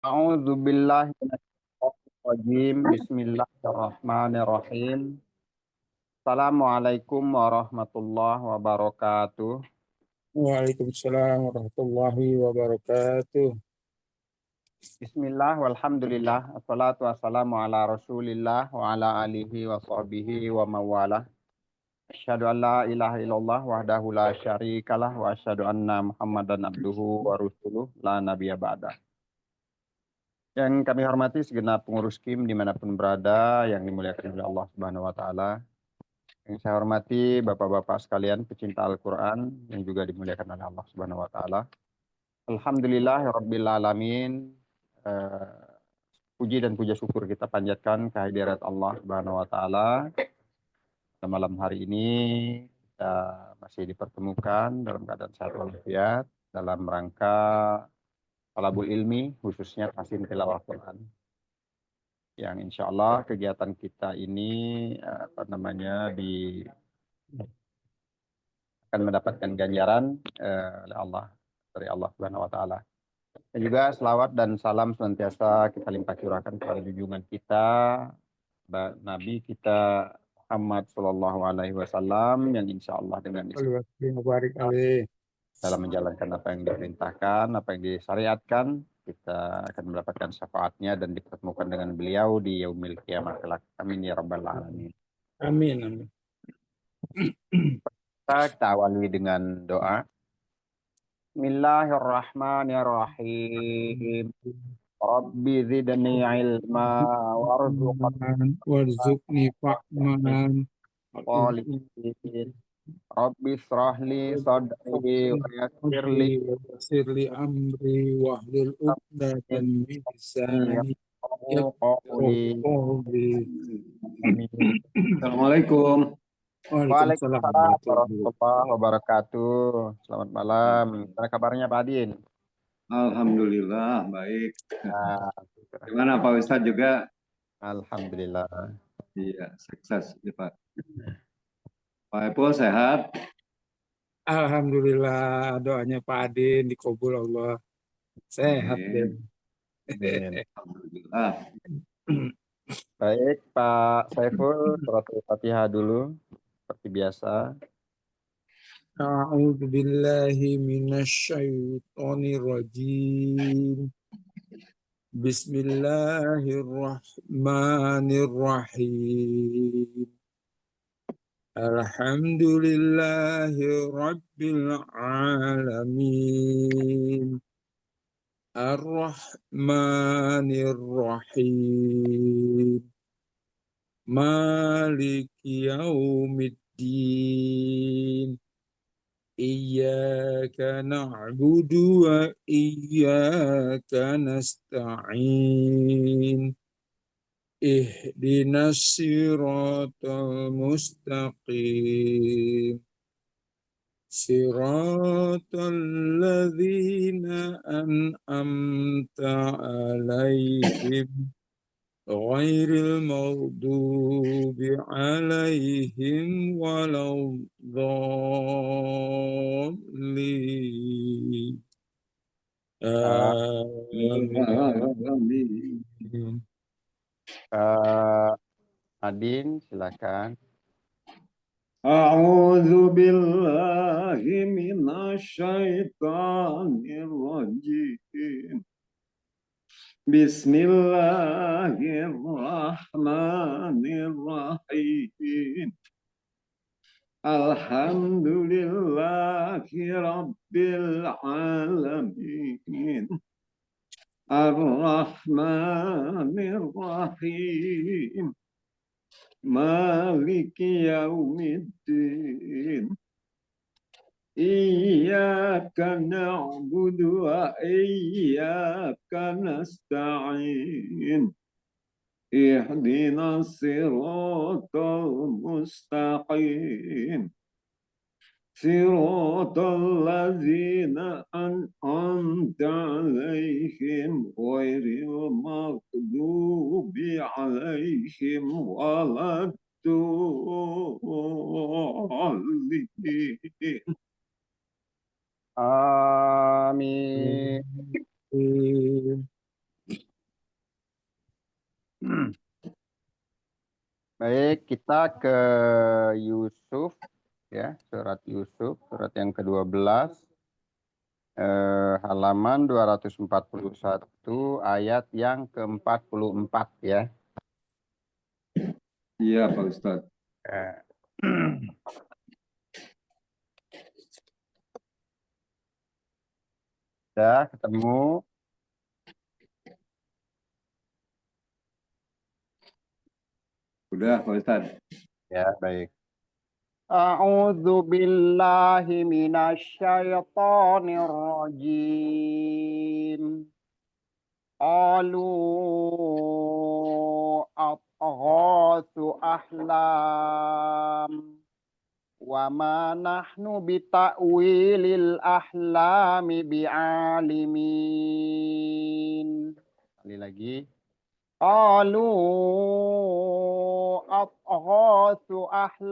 A'udzu billahi minasyaitonir rajim. Bismillahirrahmanirrahim. Assalamualaikum warahmatullahi wabarakatuh. Waalaikumsalam warahmatullahi wabarakatuh. Bismillah walhamdulillah. Assalatu wassalamu ala Rasulillah wa ala alihi wa sahbihi wa mawalah. Asyhadu an la ilaha illallah wahdahu la syarikalah wa asyhadu anna Muhammadan abduhu wa rasuluh la nabiyya ba'dah. Yang kami hormati segenap pengurus KIM dimanapun berada yang dimuliakan oleh Allah Subhanahu wa Ta'ala. Yang saya hormati Bapak-Bapak sekalian pecinta Al-Quran yang juga dimuliakan oleh Allah Subhanahu wa Ta'ala. Alhamdulillahirabbil alamin. Puji dan puja syukur kita panjatkan kehadirat Allah Subhanahu wa Ta'ala. Pada malam hari ini kita masih dipertemukan dalam keadaan sehat walafiat dalam rangka talabul ilmi, khususnya tahsin tilawah Quran. Yang insya Allah kegiatan kita ini akan mendapatkan ganjaran oleh Allah, dari Allah Subhanahu wa Ta'ala. Dan juga selawat dan salam senantiasa kita limpah curahkan kepada junjungan kita, Nabi kita Muhammad Sallallahu Alaihi Wasallam, yang insya Allah dengan dalam menjalankan apa yang diperintahkan, apa yang disyariatkan, kita akan mendapatkan syafaatnya dan dipertemukan dengan beliau di yaumil kiamah kelak. Amin ya rabbal alamin. Amin, amin. Kita awali dengan doa. Bismillahirrahmanirrahim. Rabbi zidni ilma warzuqni fahman warzuqni Rabbi srahli sadri wa sirli amri wahlul uqdatan min lisani qawli. Assalamualaikum. Waalaikumsalam warahmatullahi wabarakatuh. Selamat malam. Gimana kabarnya Pak Adin? Alhamdulillah baik. Nah, Gimana Pak Ustadz juga? Alhamdulillah. Iya, sukses ya Pak. Pak Epul sehat? Alhamdulillah, doanya Pak Adin dikabul Allah. Sehat deh. Alhamdulillah. Baik Pak Saiful, surat Al-Fatihah dulu seperti biasa. A'udzu billahi minasyaitonir rajim. Bismillahirrahmanirrahim. Alhamdulillahi rabbil alamin. Ar-Rahmanir-Rahim. Maliki yaumiddin. Iyyaka na'budu wa iyyaka nasta'in. Ihdinas siratal mustaqim. Siratal ladzina an'amta 'alaihim ghairil maghdubi 'alaihim waladdallin. Amin. Adin, silakan. A'udzu billahi minasyaitonir rajim. Bismillahirrahmanirrahim. Alhamdulillahi rabbil alamin. Ar-Rahmanir-Rahim. Maliki yaumiddin. Iyyaka na'budu wa iyyaka nasta'in. Ihdinas siratal mustaqim. Siratal ladzina an'amta 'alaihim ghairil maghdubi 'alaihim waladdallin. Amin. Baik, kita ke Yusuf ya, surat Yusuf, surat yang ke-12, halaman 241 ayat yang ke-44 ya. Iya, Pak Ustadz. Eh, Sudah ketemu? Udah, Pak Ustadz. Ya, baik. A'udzu billahi minasyaitonir rajim. Qalu adghasu ahlam wa ma nahnu bita'wilil ahlami bi'alimin. Kali lagi. Qalu adghasu ahlam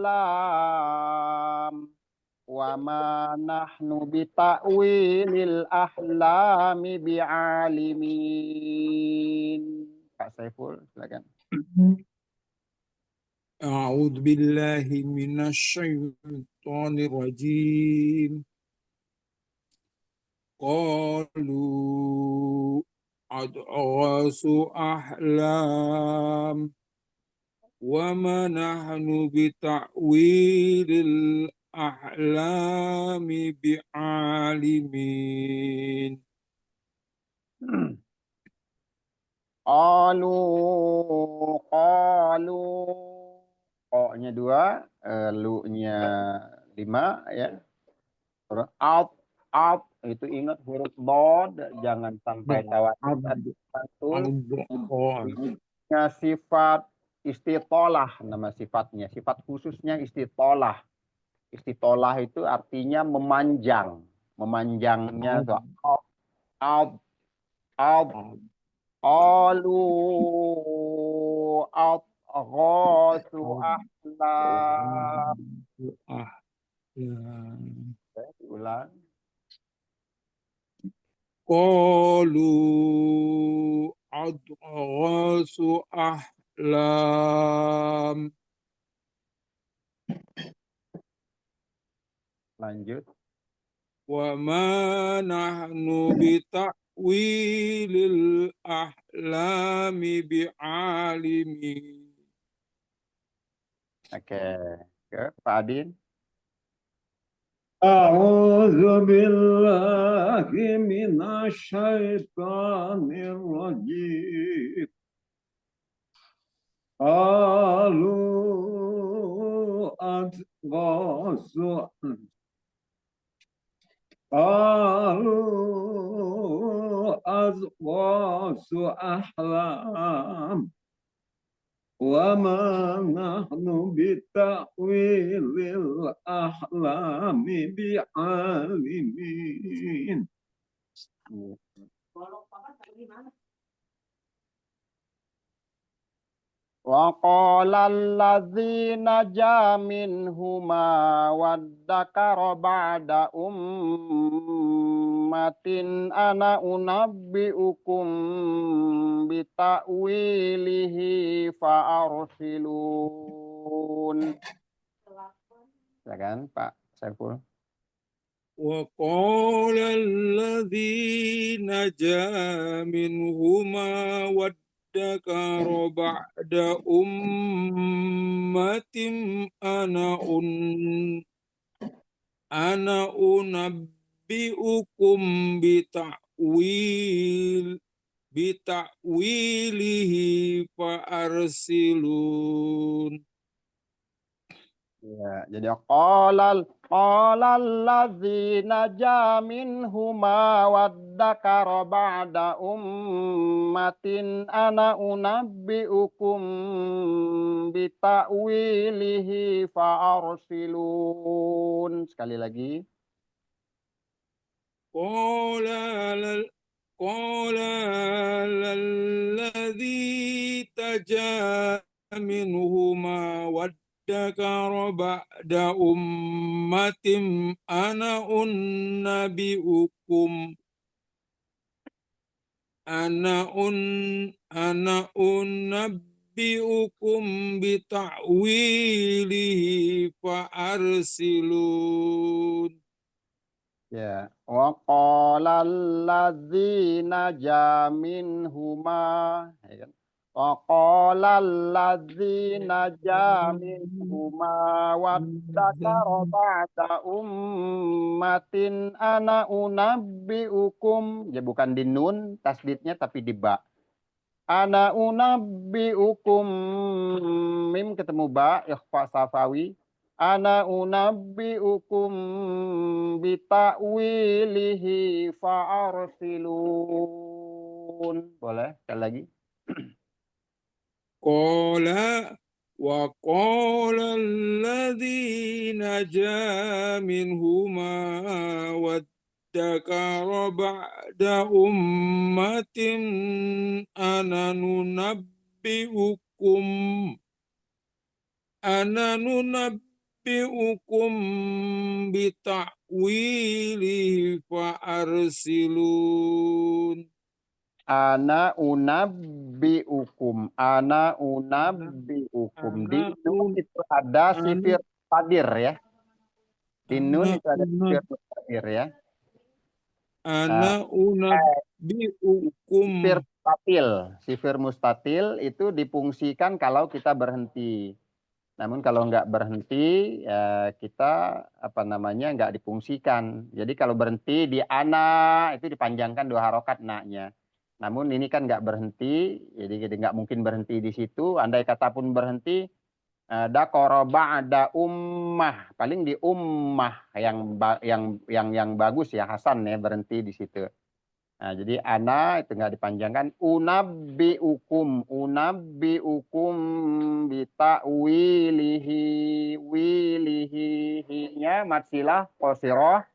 wa ma nahnu bita'wilil ahlami bi'alimin. Pak Saiful, silakan. أعوذ بالله من الشيطان الرجيم قالوا أضغاث أحلام وما نحن بتأويل الأحلام بعالمين. Qalu O-nya 2, lu-nya 5 ya. Terus out itu ingat huruf bod, jangan sampai tawatur. Nya sifat istitolah, nama sifatnya. Sifat khususnya istitolah. Istitolah itu artinya memanjang. Memanjangnya tuh out. Qalu adghasu ahlam. Ulang. قالوا أضغاث أحلام. Lanjut. وما نحن بتأويل الأحلام بعالمين. Oke. Pak Adin. أعوذ بالله من الشيطان الرجيم قالوا أضغاث أحلام وما نحن بتأويل الأحلام بعالمين. وقال الذي نجا منهما وادكر بعد أمة أنا أنبئكم بتأويله فأرسلون. Silakan Pak Saiful. وقال الذي نجا منهما وادكر بعد أمة أنا أنبئكم بتأويله فأرسلون. Ya, jadi qala allazi naja minhuma waddakara ba'da ummatin ana unabbiukum bita'wilihi fa'arsilun. Sekali lagi. قال الذي تجا منهما وادكر بعد أمة أنا ana unabbiukum bita'wilihi fa'arsilun. Ya, wa qala alladzina jaminhuma, ya kan? Wa qala alladzina jaminhuma waddakara ba'da ummatin ana unabbiukum. Ya bukan di nun tasdidnya tapi di ba. Ana unabbiukum, mim ketemu ba, ikhfa safawi. Ana unabbiukum bita'wilihi fa'arsilun. Boleh sekali lagi. Qala wa qala alladhina ja minhuma waddakara ba'da ummatin ana nunabbiukum bita'wilihi fa'arsilun. Ana unabbiukum. Ana unabbiukum. Di Ana nun un itu ada ana sifir tadir ya. Di nun ana itu ada unab sifir tadir ya. ana unabbiukum. Sifir mustatil. Sifir mustatil itu difungsikan kalau kita berhenti. Namun kalau nggak berhenti, ya kita apa namanya nggak difungsikan. Jadi kalau berhenti di ana itu dipanjangkan 2 harokat na-nya. Namun ini kan nggak berhenti, jadi nggak mungkin berhenti di situ. Andai kata pun berhenti, ada koroba ada ummah, paling di ummah yang bagus ya Hasan ya berhenti di situ. Nah, jadi ana itu nggak dipanjangkan. Unabbiukum bita'wilihi, wilihi-nya matsilah qasirah,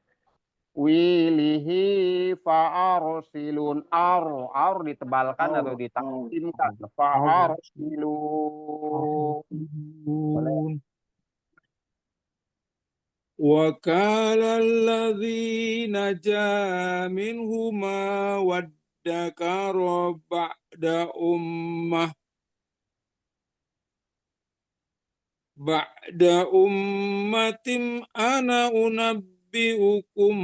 wilihi fa'arsilun, ar ditebalkan atau ditaksimkan, fa'arsilun. Boleh. وقال الذي نجا منهما وادكر بعد أمة أنا أنبئكم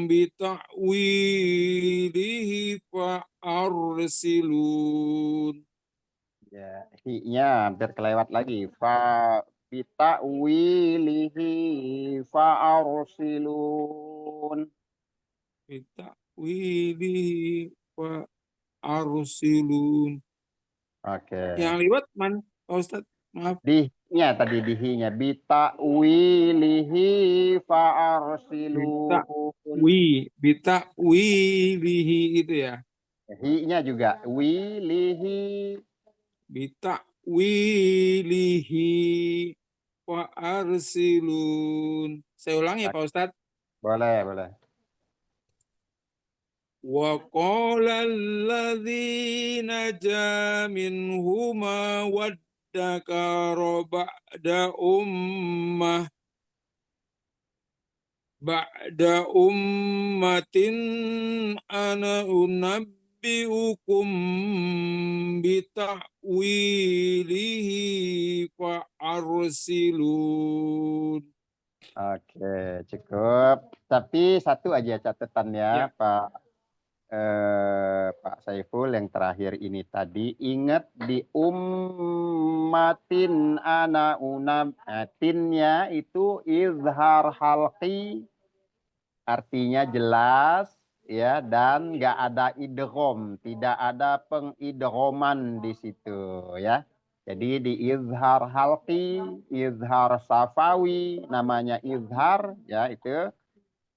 بتأويله فأرسلون. Ya, hi-nya hampir kelewat lagi. Bita'wilihi fa'arsilun. Bita'wilihi fa'arsilun. Oke. Yang liwat man, Pak Ustadz? Maaf. Di-nya tadi di-nya. Bita'wilihi fa'arsilun. Bita'wilihi itu ya. Hi-nya juga. Wilihi. Bita'wilihi fa'arsilun. Saya ulang ya Pak Ustadz. Boleh, boleh. Wa qala alladzi naja minhuma waddakara ba'da ummatin ana unabbiukum bita'wilihi fa'arsilun. Oke, cukup. Tapi satu aja catatan ya, Ya. Pak Saiful yang terakhir ini tadi. Ingat di ummatin ana unab, tinnya itu izhar halqi, artinya jelas ya, dan nggak ada idgham, tidak ada pengidghaman di situ ya. Jadi di izhar halqi, izhar safawi, namanya izhar ya itu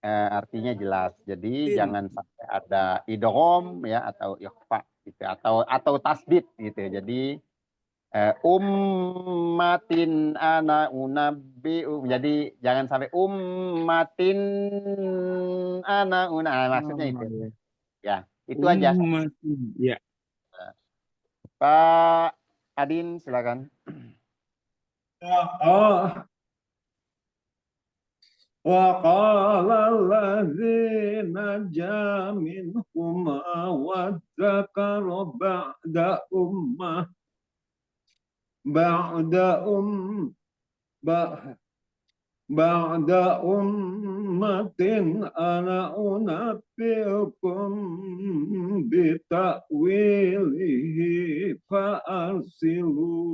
artinya jelas. Jadi jangan sampai ada idgham ya atau ikhfa gitu atau tasdid gitu. Jadi ummatin ana unabbiu. Jadi jangan sampai ummatin ana maksudnya itu. Ya, itu aja. Ummatin. Ya. Pak Adin silakan. Oh, وقال الذي نجا منهما وادكر بعد بعد أمة أنا أنبئكم بتأويله فأرسلون.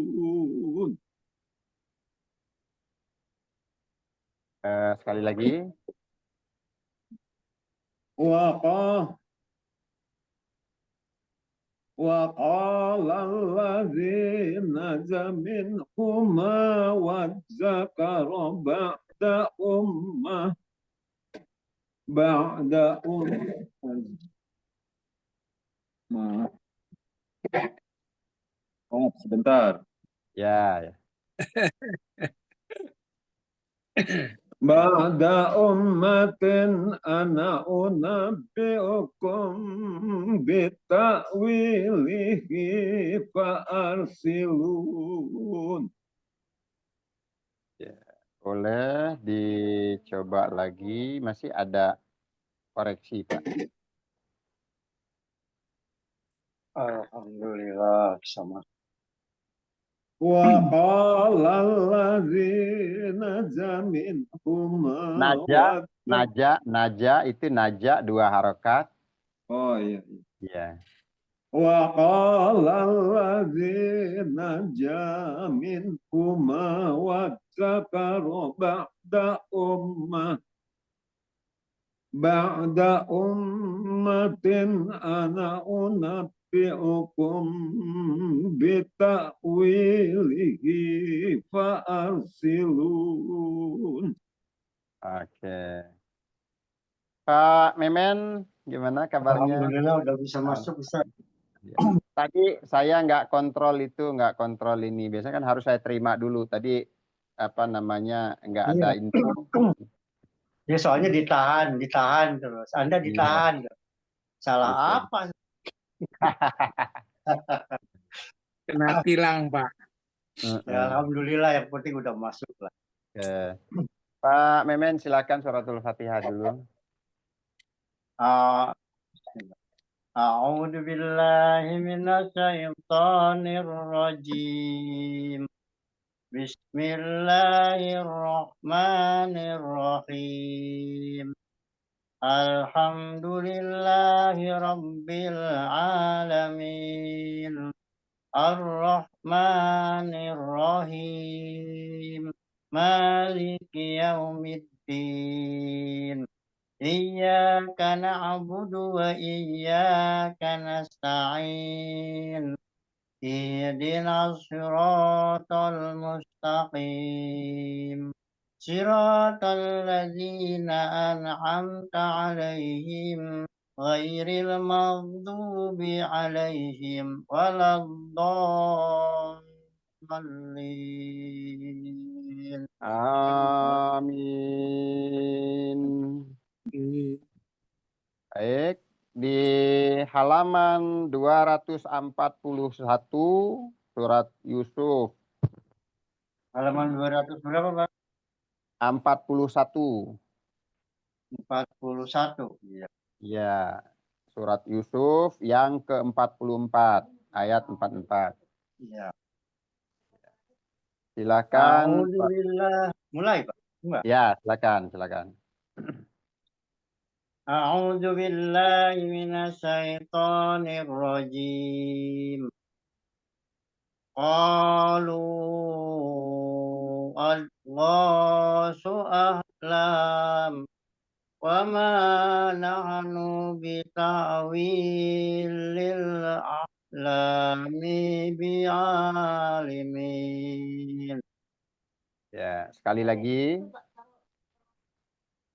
Sekali lagi. وقال الذي نجا منهما وادكر بعد أمة. Maaf, sebentar. Ya. بعد أمة أنا أنبئكم بتأويله فأرسلون. Ya. Boleh dicoba lagi. Masih ada koreksi, Pak. Alhamdulillah sama. وقال الذين نجا منهما Naja itu naja 2 harokat. Oh iya. Ya. وقال الذي نجا منهما وادكر بعد أمة أنا أنبئكم بتأويله فأرسلون. Oke. Pak Memen, gimana kabarnya? Alhamdulillah udah bisa masuk Ustaz. Ya. Tadi saya nggak kontrol ini. Biasanya kan harus saya terima dulu. Tadi apa namanya nggak ada Iya. info. Ya soalnya ditahan terus. Anda Iya. ditahan. Salah Gitu. apa? Kena tilang, Pak. Ya, alhamdulillah yang penting udah masuk lah. Oke. Pak Memen silakan suratul Fatihah dulu. A'udzu billahi minasyaitonir rajim. Bismillahirrahmanirrahim. Alhamdulillahi rabbil alamin. Ar-Rahmanir Rahim. Maliki yaumiddin. Iyyaka na'budu wa iyyaka nasta'in. Ihdinas siratal mustaqim. Siratal ladzina an'amta 'alaihim ghairil maghdubi 'alaihim waladdallin. Amin. Baik, di halaman 241 surat Yusuf. Halaman 200 berapa, Pak? 41. 41. Iya. Ya, surat Yusuf yang ke-44, ayat 44. Iya. Silakan. Alhamdulillah. Mulai, Pak. Enggak. Ya, silakan. A'udzu billahi minasyaitonir rajim. Qalu adghasu ahlam wa ma nahnu bita'wilil ahlami bi'alimin. Ya, sekali lagi.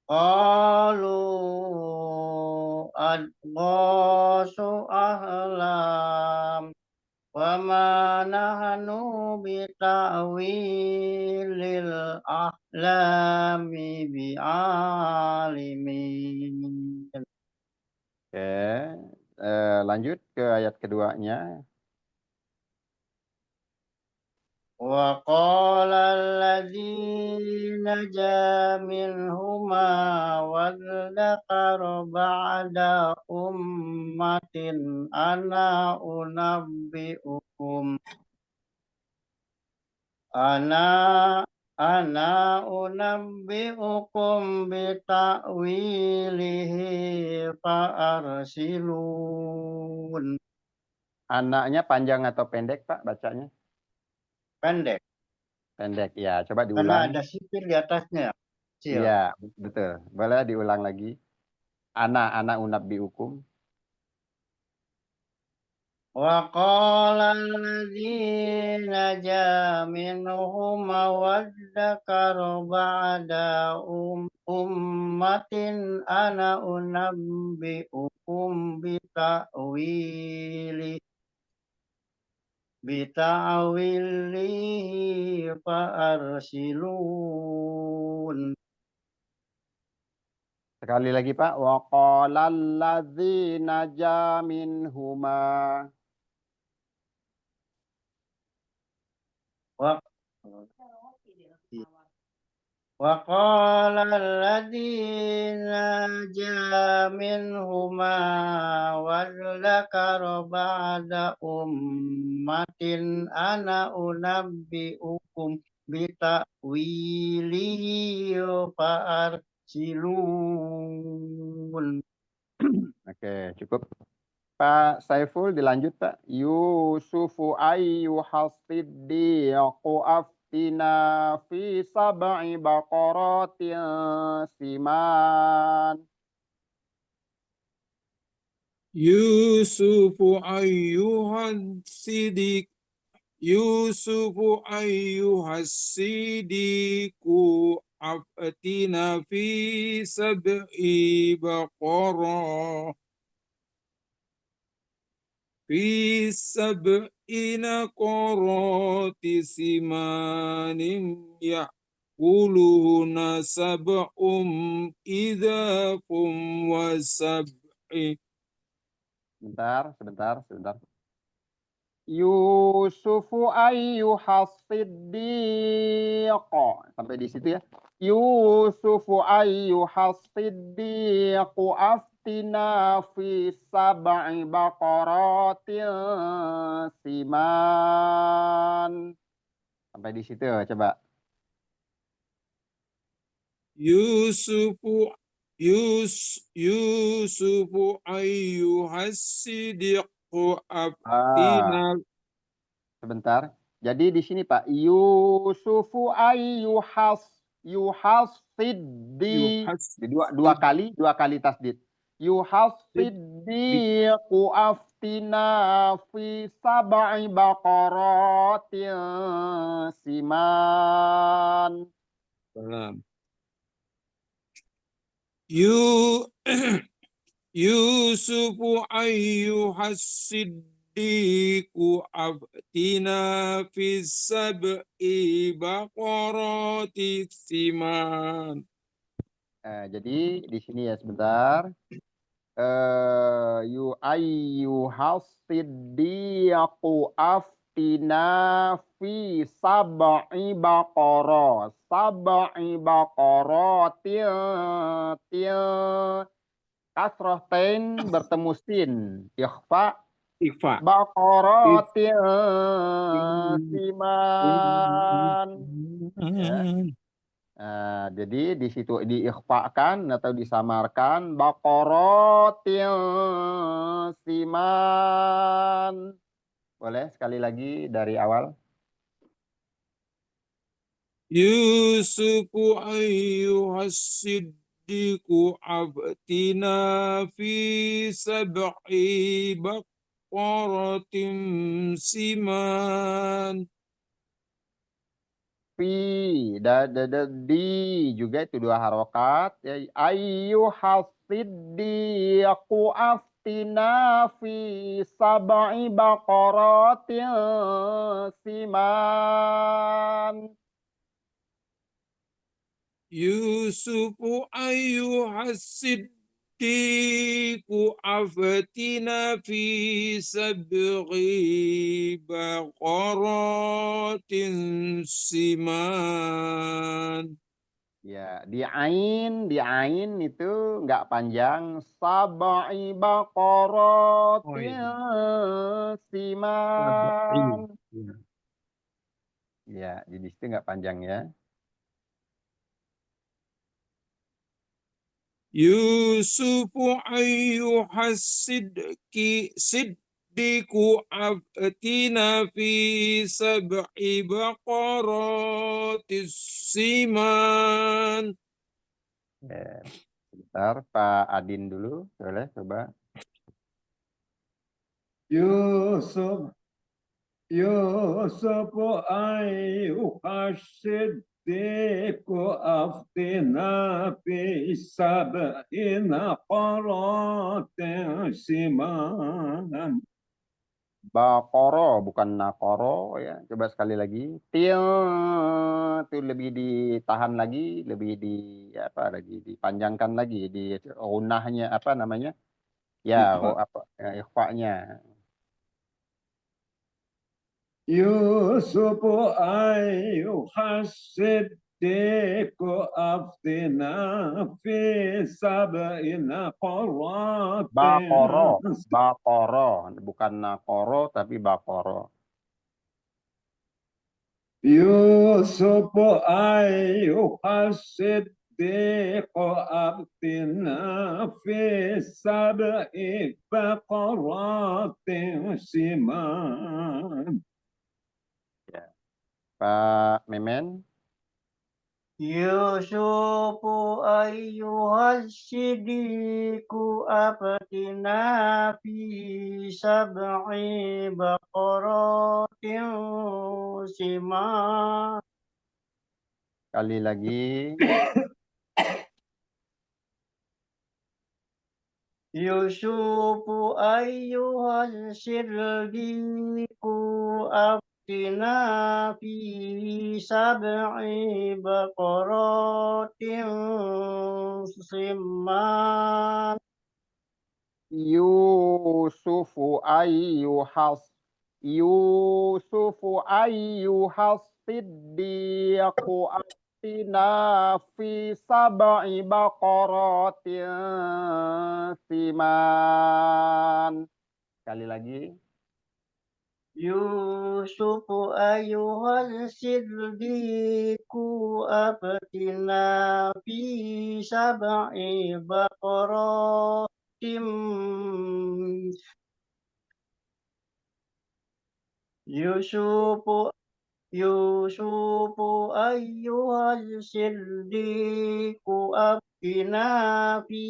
Qalu adghasu ahlam wa ma nahnu bita'wilil ahlami bi'alimin. Oke, lanjut ke ayat keduanya. وقال الذي نجا منهما وادكر بعد أمة أنا أنبئكم بتأويله فأرسلون. Anaknya panjang atau pendek, Pak, bacanya? Pendek, Pendek, ya. Coba karena diulang. ada sipil di atasnya. Kecil. Iya, betul. Boleh diulang lagi. Ana unabbiukum. وقال الذي نجا منهما وادكر بعد أمة أنا أنبئكم بتأويله فأرسلون. Sekali lagi, Pak. Wa qala allazi naja minhuma. وقال الذي نجا منهما وذكر بعد أمة أنا أنبئكم بتأويله فأرسلون. Oke, cukup. Pak Saiful dilanjut, Pak. Yusufu ayyuhas-siddiqu aftina fi sab'i baqaratin siman. Yusufu ayyuhan sidik Yusufu ayyuhas sidiku aftina fi sab'i baqarah fi sab'ina qarati simanin ya'kuluhuna sab'um idzakum wa sab'i. Sebentar. Yusufu ayyuhas-siddiq. Sampai di situ ya. Yusufu ayyuhas-siddiq aftina fi sab'i baqaratin siman. Sampai di situ coba. Yusufu ayyuhas siddiqu aftina. Sebentar. Jadi di sini Pak, Yusufu yuhasiddi. Dua kali tasdid. Yuhasiddiqu aftina fi sab'i baqaratin siman. Salam. Yusufu ayyuhas siddiqu aftina fi sab'i baqarati siman. Jadi di sini ya sebentar. Ayyuhas-siddiqu aftina fi sab'i baqarah. Sab'i baqaratin kasrohtain bertemu sin. Ikhfa baqaratin siman. Ya. Jadi di situ diikhfakan atau disamarkan baqaratin siman. Boleh sekali lagi dari awal. Yusufu ayyuhas siddiqu aftina fi sab'i baqaratin siman. Fi di juga itu dua harokat ya. Ayyuhasiddiqu aftina fi sab'i baqaratin siman. Yusufu ayyuhas أفتنا في سبع بقرات سمان. Ya, di ain itu nggak panjang. Sab'i baqaratin siman. Ya, di situ nggak panjang ya. Yusufu ayyuha siddiqu aftina fi sab'i baqaratis siman. Ya, sebentar, Pak Adin dulu, boleh coba. Yusuf أيها الصديق أفتنا في سبع بقرات سمان. Bakoro bukan nakoro ya. Coba sekali lagi. Til itu lebih ditahan lagi, lebih di apa lagi dipanjangkan lagi di gunahnya apa namanya? Ya, Ikhfa. apa ikhfa-nya. يوسف أيها الصديق أفتنا في سبع بقرات Bakoro, bukan nakoro tapi bakoro. يوسف أيها الصديق أفتنا في سبع بقرات سمان. Ya. Pak Memen. Yusufu ayyuhas siddiqu aftina fi sab'i baqaratin siman. Sekali lagi. Yusufu ayyuhas siddiqu aftina fi sab'i baqaratin siman. Yusufu ayyuhas siddiqu aftina fi sab'i baqaratin siman. Sekali lagi. Yusufu ayyuhal siddiqu aftina fi sab'i baqaratin Yusufu ayyuhal siddiqu aftina fi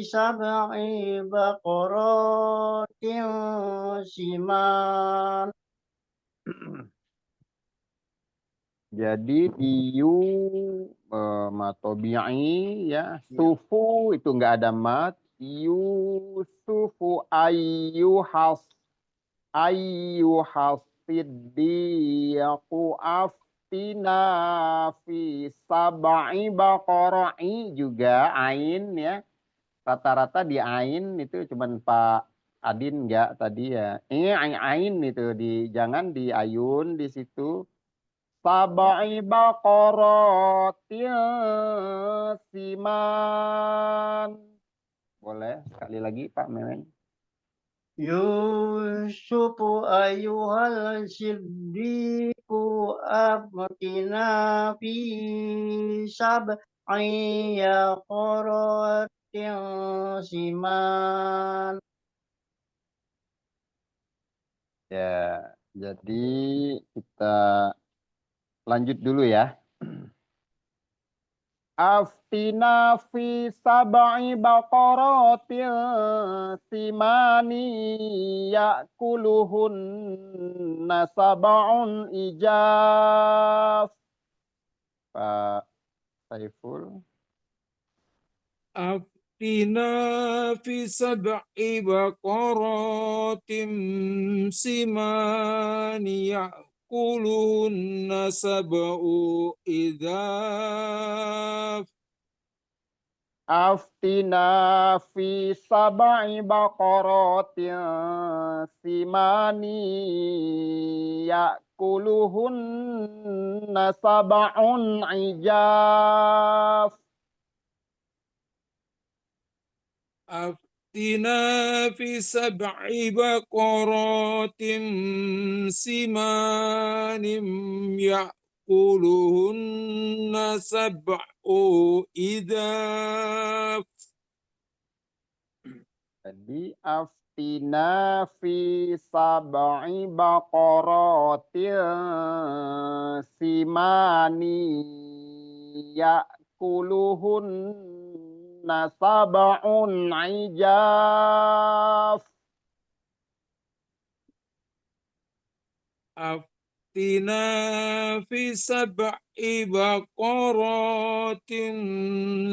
sab'i baqaratin siman. Jadi yu matobi'i ya. Sufu itu enggak ada mat. Yusufu ayyuhas siddiqu aftina fi sab'i baqara'i juga ain ya. Rata-rata di ain itu cuman Pak Adin enggak tadi ya. Ini ain itu jangan di ayun di situ. Sab'i baqaratin siman. Boleh sekali lagi Pak Memen. Yusufu ayyuhal siddiqu aftina fi sab'i baqaratin siman. Ya, jadi kita lanjut dulu ya. Aftina fi sab'i baqaratin simani ya'kuluhunna sab'un ijaf. Pak Saiful. Aftina fi sab'i baqaratin simani ya'kulunna sab'u idhaf. Aftina fi sab'i baqaratin simani ya'kuluhunna sab'un ijaf. أفتنا في 7 بقرات سمان يأكلهن 7 إذاف. Jadi aftina fi sab'i baqaratin simani ya'kuluhunna sab'un ijaf. أفتنا في 7 بقرات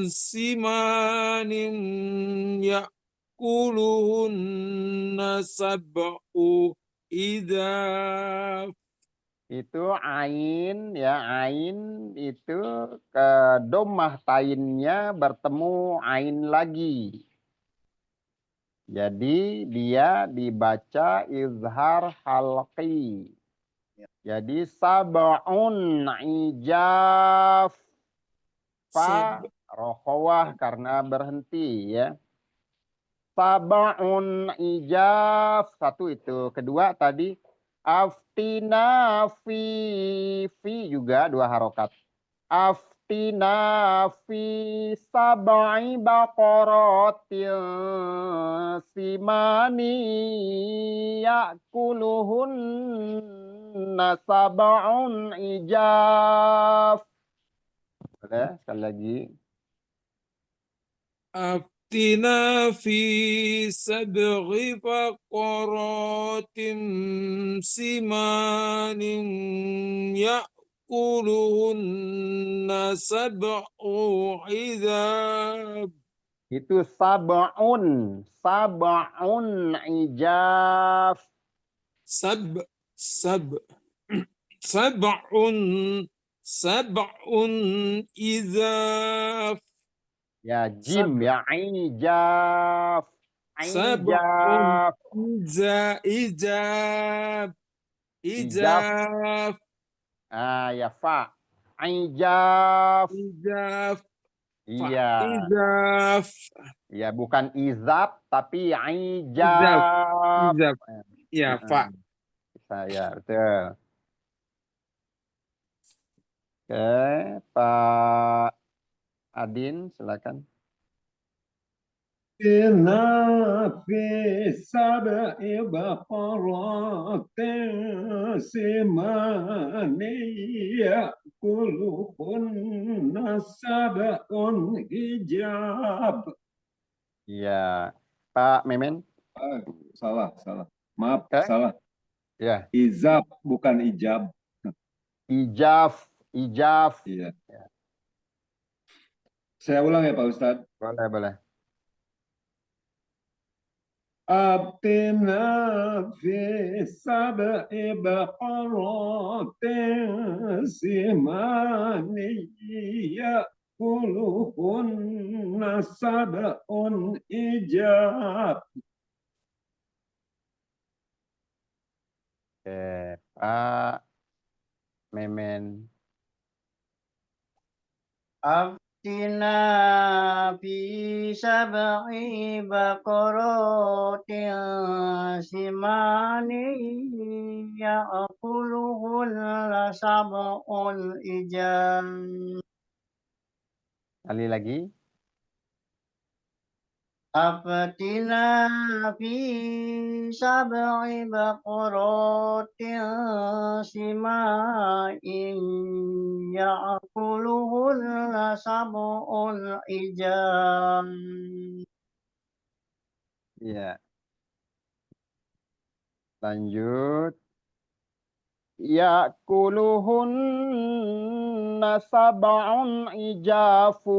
سمان يأكلهن 7 إذاف. Itu ain ya, ain itu ke domah tainnya bertemu ain lagi. Jadi dia dibaca izhar halqi. Jadi sab'un ijaf. Fa rokhawah karena berhenti ya. Sab'un ijaf. Satu itu. Kedua tadi aftina fi juga 2 harokat. Aftina fi sab'i baqaratin simani ya'kuluhunna sab'un ijaf. Boleh sekali lagi. أفتنا في 7 بقرات سمان يأكلهن 7 عذاب. Itu sab'un ijaf. سبع سبع إذاف. Ya jim ya ijaf. سبع Ijaf. إجاب Ijaf. إجاف Ya fa. Ijaf. إجاف Iya. إجاف Ya bukan izab tapi إجاف ijab. إجاف يا فا. Saya betul. Oke, Pak Adin silakan. إنا في 7 بقرات سمان يأكلهن 7 إجاب. Iya, Pak Memen. Salah. Maaf, Eh? salah. Ya, Izab bukan ijab. ijaf. Iya. Saya ulang ya Pak Ustadz. Boleh. أفتنا في 7 بقرات سمان يأكلهن 7 إجاب. Oke, Pak Memen. Aftina fi sab'i baqaratin simani ya'kuluhunna sab'un ijab. Kali lagi. Aftina fi sab'i baqaratin sima'in ya'kuluhunna sab'un ijab. Iya. Lanjut. Ya'kuluhunna sab'un ijafu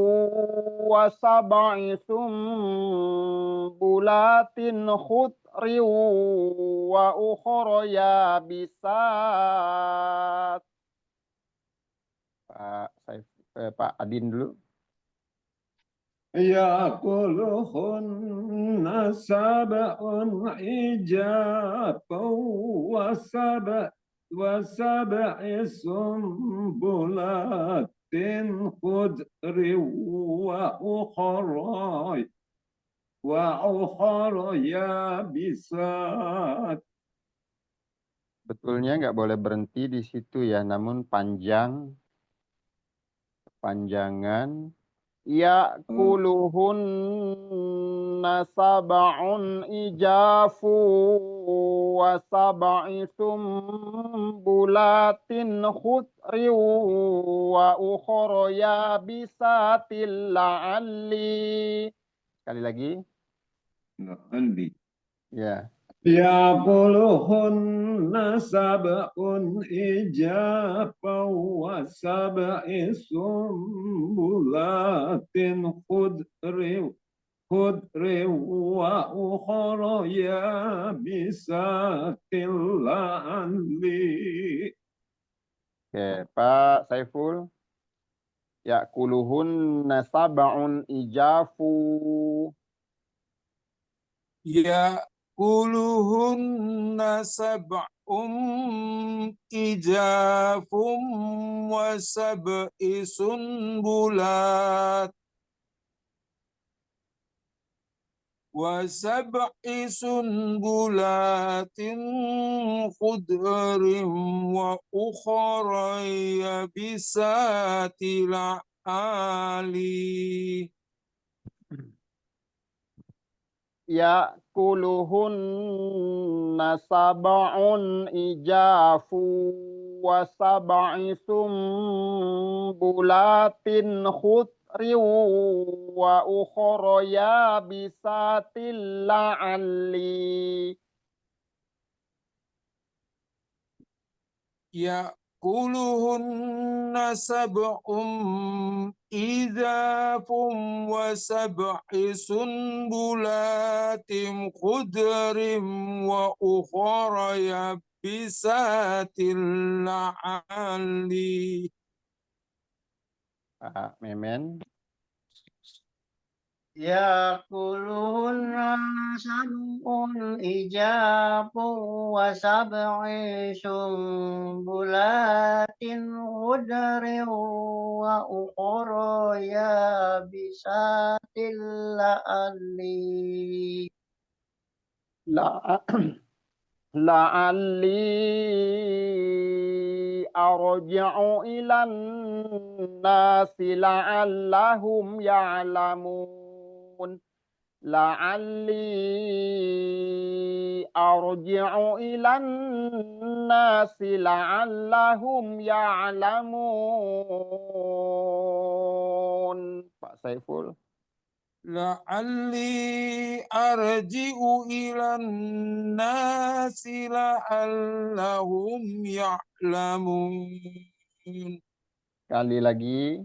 wa sab'i sumbulatin khudri wa ukhra yabisat. Pak Adin dulu. يأكلهن سبع عجاف وسبع سنبلات خضر وأخر يابسات. Betulnya nggak boleh berhenti di situ ya, namun panjangan. Ya'kuluhunna sab'un ijafu wa sab'i sumbulatin khudri wa ukhra yabisatil la'alli. Sekali lagi. La'alli. Ya. يأكلهن سبع إجافا وسبع سنبلات خضر وأخر يابسات لعلي. Oke, Pak Saiful. Ya'kuluhunna sab'un ijafu. يأكلهن سبع إجاف وسبع سنبلات خضر وأخر يابسات لعلي. Ya'kuluhunna sab'un ijafu wa sab'i sumbulatin khudri wa ukhra yabisatil la'alli. يأكلهن سبع إذاف وسبع سنبلات خضر وأخر يابسات لعلي. Memen. يأكلهن سبع إجاف وسبع سنبلات خضر وأخرى يابسات لعلي. La'alli arji'u ilan nasi la'allahum ya'lamun. La'alli arji'u ilan nasi la'allahum ya'lamun. Pak Saiful. لعلي أرجع إلى الناس لعلهم يعلمون. Kali lagi.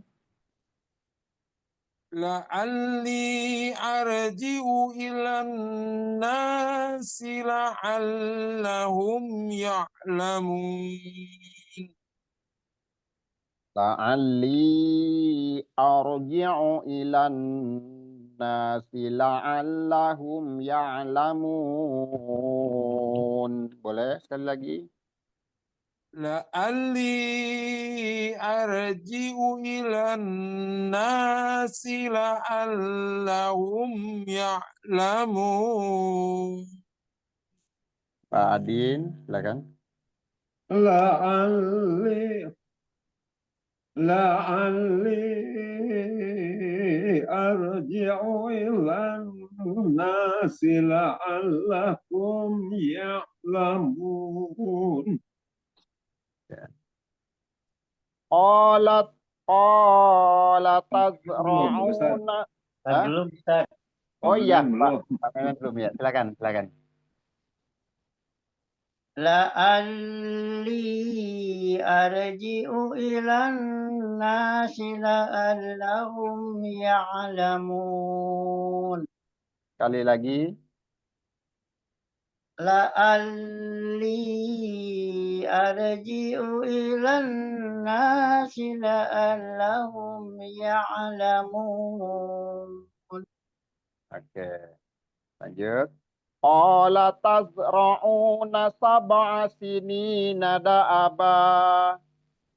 لعلي أرجع إلى الناس لعلهم يعلمون. La'alli arji'u ilan nasi la'allahum ya'lamun. Boleh sekali lagi? لعلي أرجع إلى الناس لعلهم يعلمون. Pak Adin, silakan. لعلي أرجع إلى الناس لعلهم يعلمون. Qalat tazra'una. Belum, Ustaz. Oh iya, Belum. Pak Memen belum ya. Silakan. La'alli arji'u ilan nasi la'allahum ya'lamun. Sekali lagi. La'alli arji'u ilan nasi la'allahum ya'lamun. Oke, lanjut. Qala tazra'una sab'a sinina da'aba.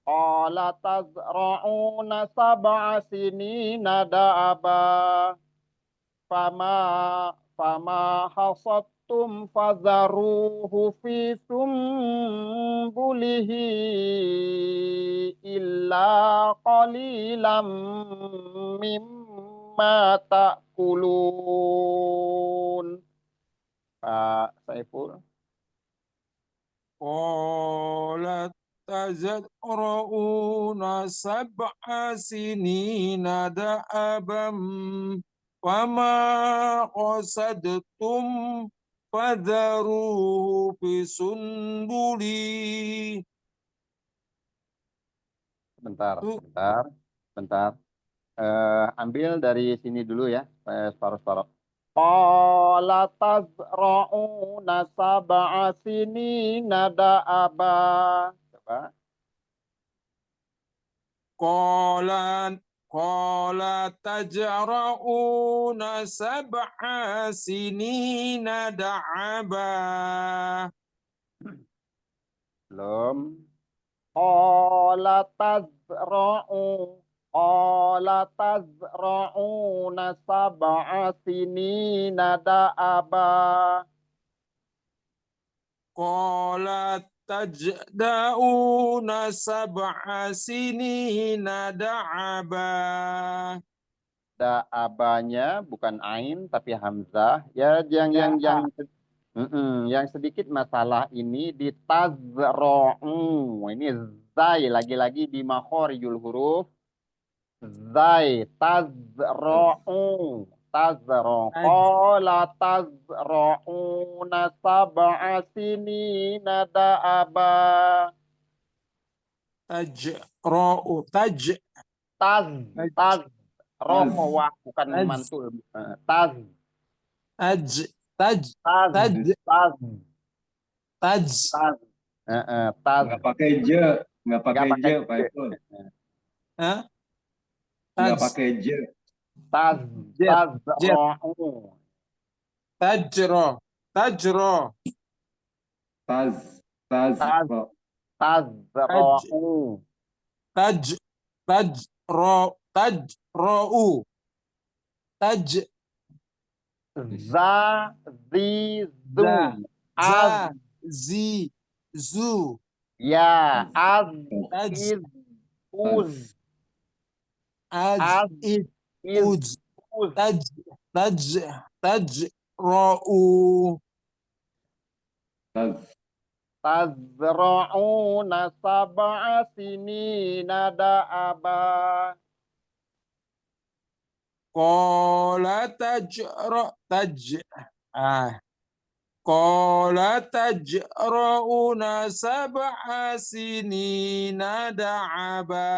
Qala tazra'una sab'a sinina da'aba. Fama hasadtum fadharuhu fi sumbulihi illa qalilam mimma ta'kulun. Pak Saiful. Qalat tazra'una sab'a sinina da'abam wama qasadtum fadharuhu fi sunbuli. Bentar, Tuh. bentar. Ambil dari sini dulu ya, separuh-separuh. Qala tazra'una sab'a sinina da'aba. Coba. Qala tajra'una sab'a sinina da'aba. Belum. Qala tazra'una sab'a sinina da'aba. Qala tajda'una sab'a sinina da'aba. Da'abanya bukan ain tapi hamzah. Ya yang sedikit masalah ini di tazra'u. Ini zai lagi-lagi di makhorijul huruf. Zai tazra'u. Qala tazra'una sab'a sinina da'aba. Tajra'u Taz rohowah bukan memantul. Taz taj taj taz taj taz taj taz taz Nggak pakai je, nggak pakai pakai je, Pak je. Ipul. Hah? Nggak Taj pakai je. Taz jet jet tazra'u. tajro tajro Taz, taz, Taz Pak. tazra'u. taj tajro tajrou taj Za zi zu. za za Az zi zu ya az taj iz uz az az id iz uz uz. taj taj tajrou Taz, Tazra'una sab'a sinina da'aba. qala qala tajra'una sab'a sinina da'aba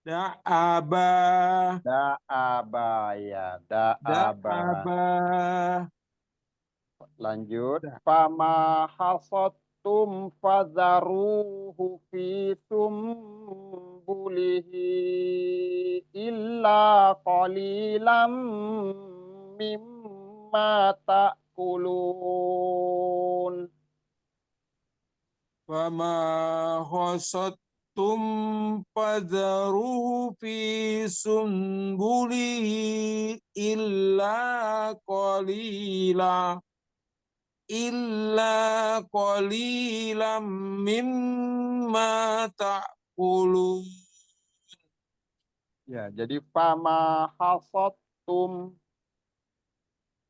da'aba Da'aba ya, da'aba. da'aba Lanjut. Fama hasattum fadharuhu fi sumbulihi illa qalilam mimma ta'kulun. fama khasattum fadharuhu fi sunbulihi illa qalilam mimma ta'kulun. Ya, jadi fama hasattum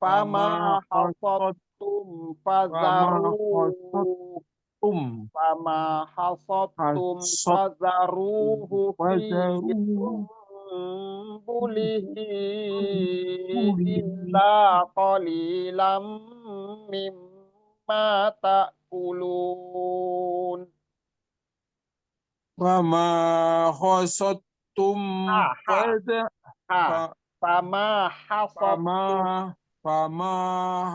Fama hasattum fama fadharuhu khasattum fama hasattum fadharuhu fi fadharuhu sumbulihi illa qalilam mimma ta'kulun. fama khasattum Ha, fama hasattum fama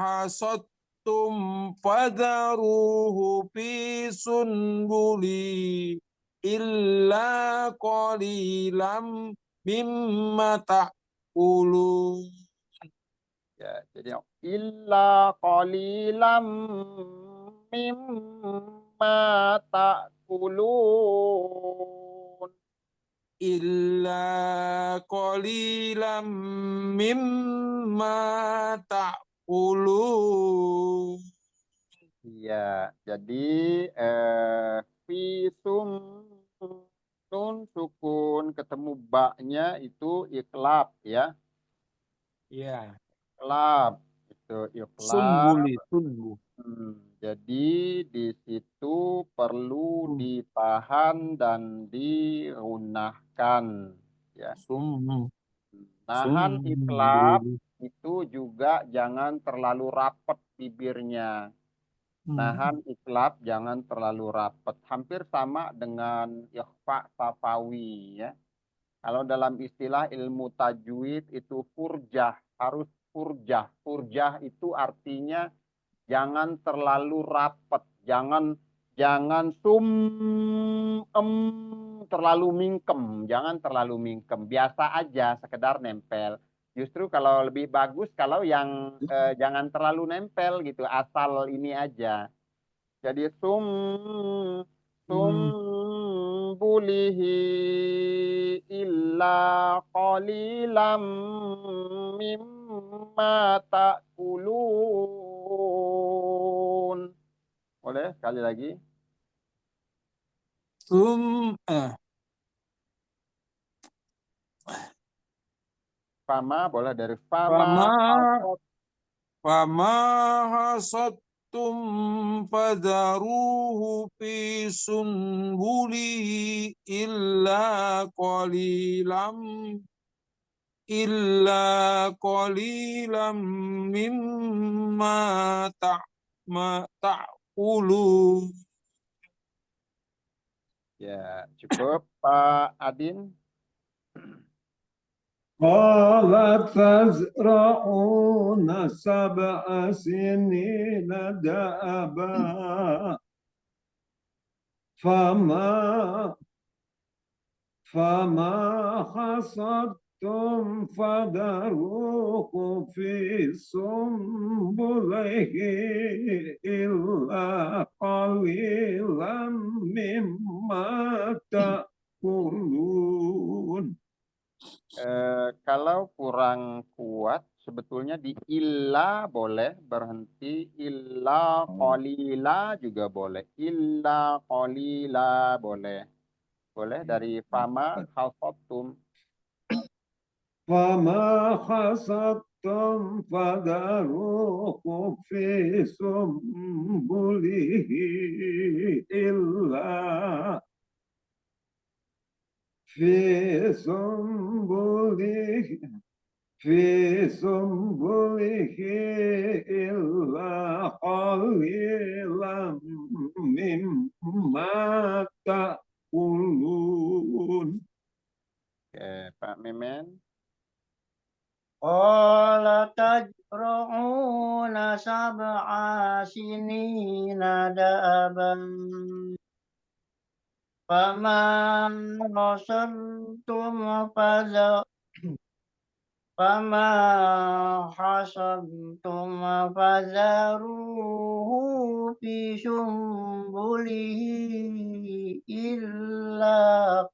hasattum fadharuhu fi sunbuli illa qalilam mimma ta'kulun. Ya, jadi illa qalilam mimma ta'kulun. Illa qalilam mimma ta'kulun. Iya, jadi fi sum nun sukun ketemu baknya itu iklab ya. Ya, Iklab itu iklab. sunbuli, sunbu. Jadi di situ perlu Hmm. ditahan dan dirunahkan ya. Sum, Nahan iklab sumbuli. itu juga jangan terlalu rapat bibirnya. Nahan iklab jangan terlalu rapat. Hampir sama dengan ikhfa safawi ya. Kalau dalam istilah ilmu tajwid itu furjah, harus furjah. Furjah itu artinya jangan terlalu rapat, jangan jangan terlalu mingkem, jangan terlalu mingkem. Biasa aja, sekedar nempel. Justru kalau lebih bagus kalau yang jangan terlalu nempel gitu, asal ini aja. Jadi bulihi illa qalilam mimma ta'kulun. Boleh sekali lagi? Sum, Fama boleh dari fama, fama hasad. fama hasattum fadaruhu fi sunbulihi illa qalilam mimma ta'kulun. Ya, cukup Pak Adin. قال تزرعون 7 سنين دأبا فما حصدتم فذروه في سنبله إلا قليلا مما تأكلون. Kalau kurang kuat sebetulnya di illa boleh berhenti, illa qalila juga boleh, illa qalila boleh. Boleh dari fama hasattum. فما حصدتم فذروه في سنبله إلا في سنبله إلا قليلا مما تأكلون. Oke, Pak Memen. Qala tajra'una 7 sinina da'aban fama hasantum fama hasantum fazaruhu fi sumbulihi illa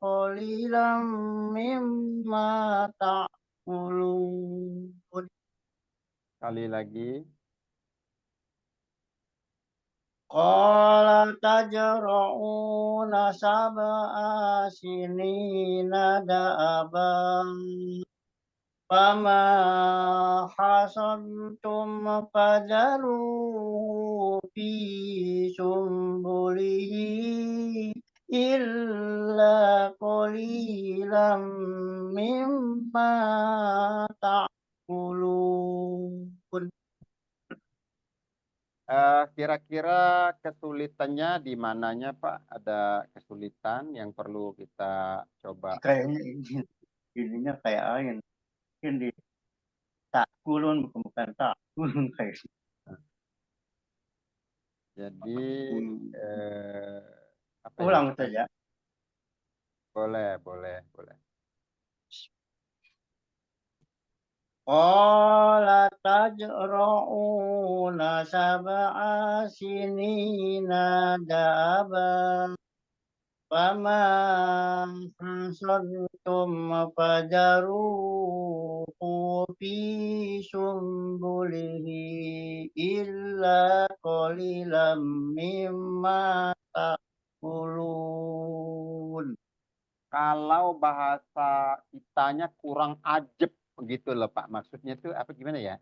qalilan mimma ta'kulun. Sekali lagi. Qala tajra'una 7 sinina da'aban fama hasantum fadharuhu fi sumbulihi illa qalilan mimma ta'kulun. Kira-kira kesulitannya di mananya, Pak? Ada kesulitan yang perlu kita coba. Kayaknya ininya kayak angin. Mungkin di takulun bukan takulun kayak gitu. Jadi apa ya? Ulang saja. Boleh, boleh, boleh. Qala tajra'una sab'a sinina da'aba fama hasadtum fajaruhu fi sumbulihi illa qalilam mimma ta'kulun. Kalau bahasa kitanya kurang ajeb begitu loh Pak. Maksudnya itu apa gimana ya?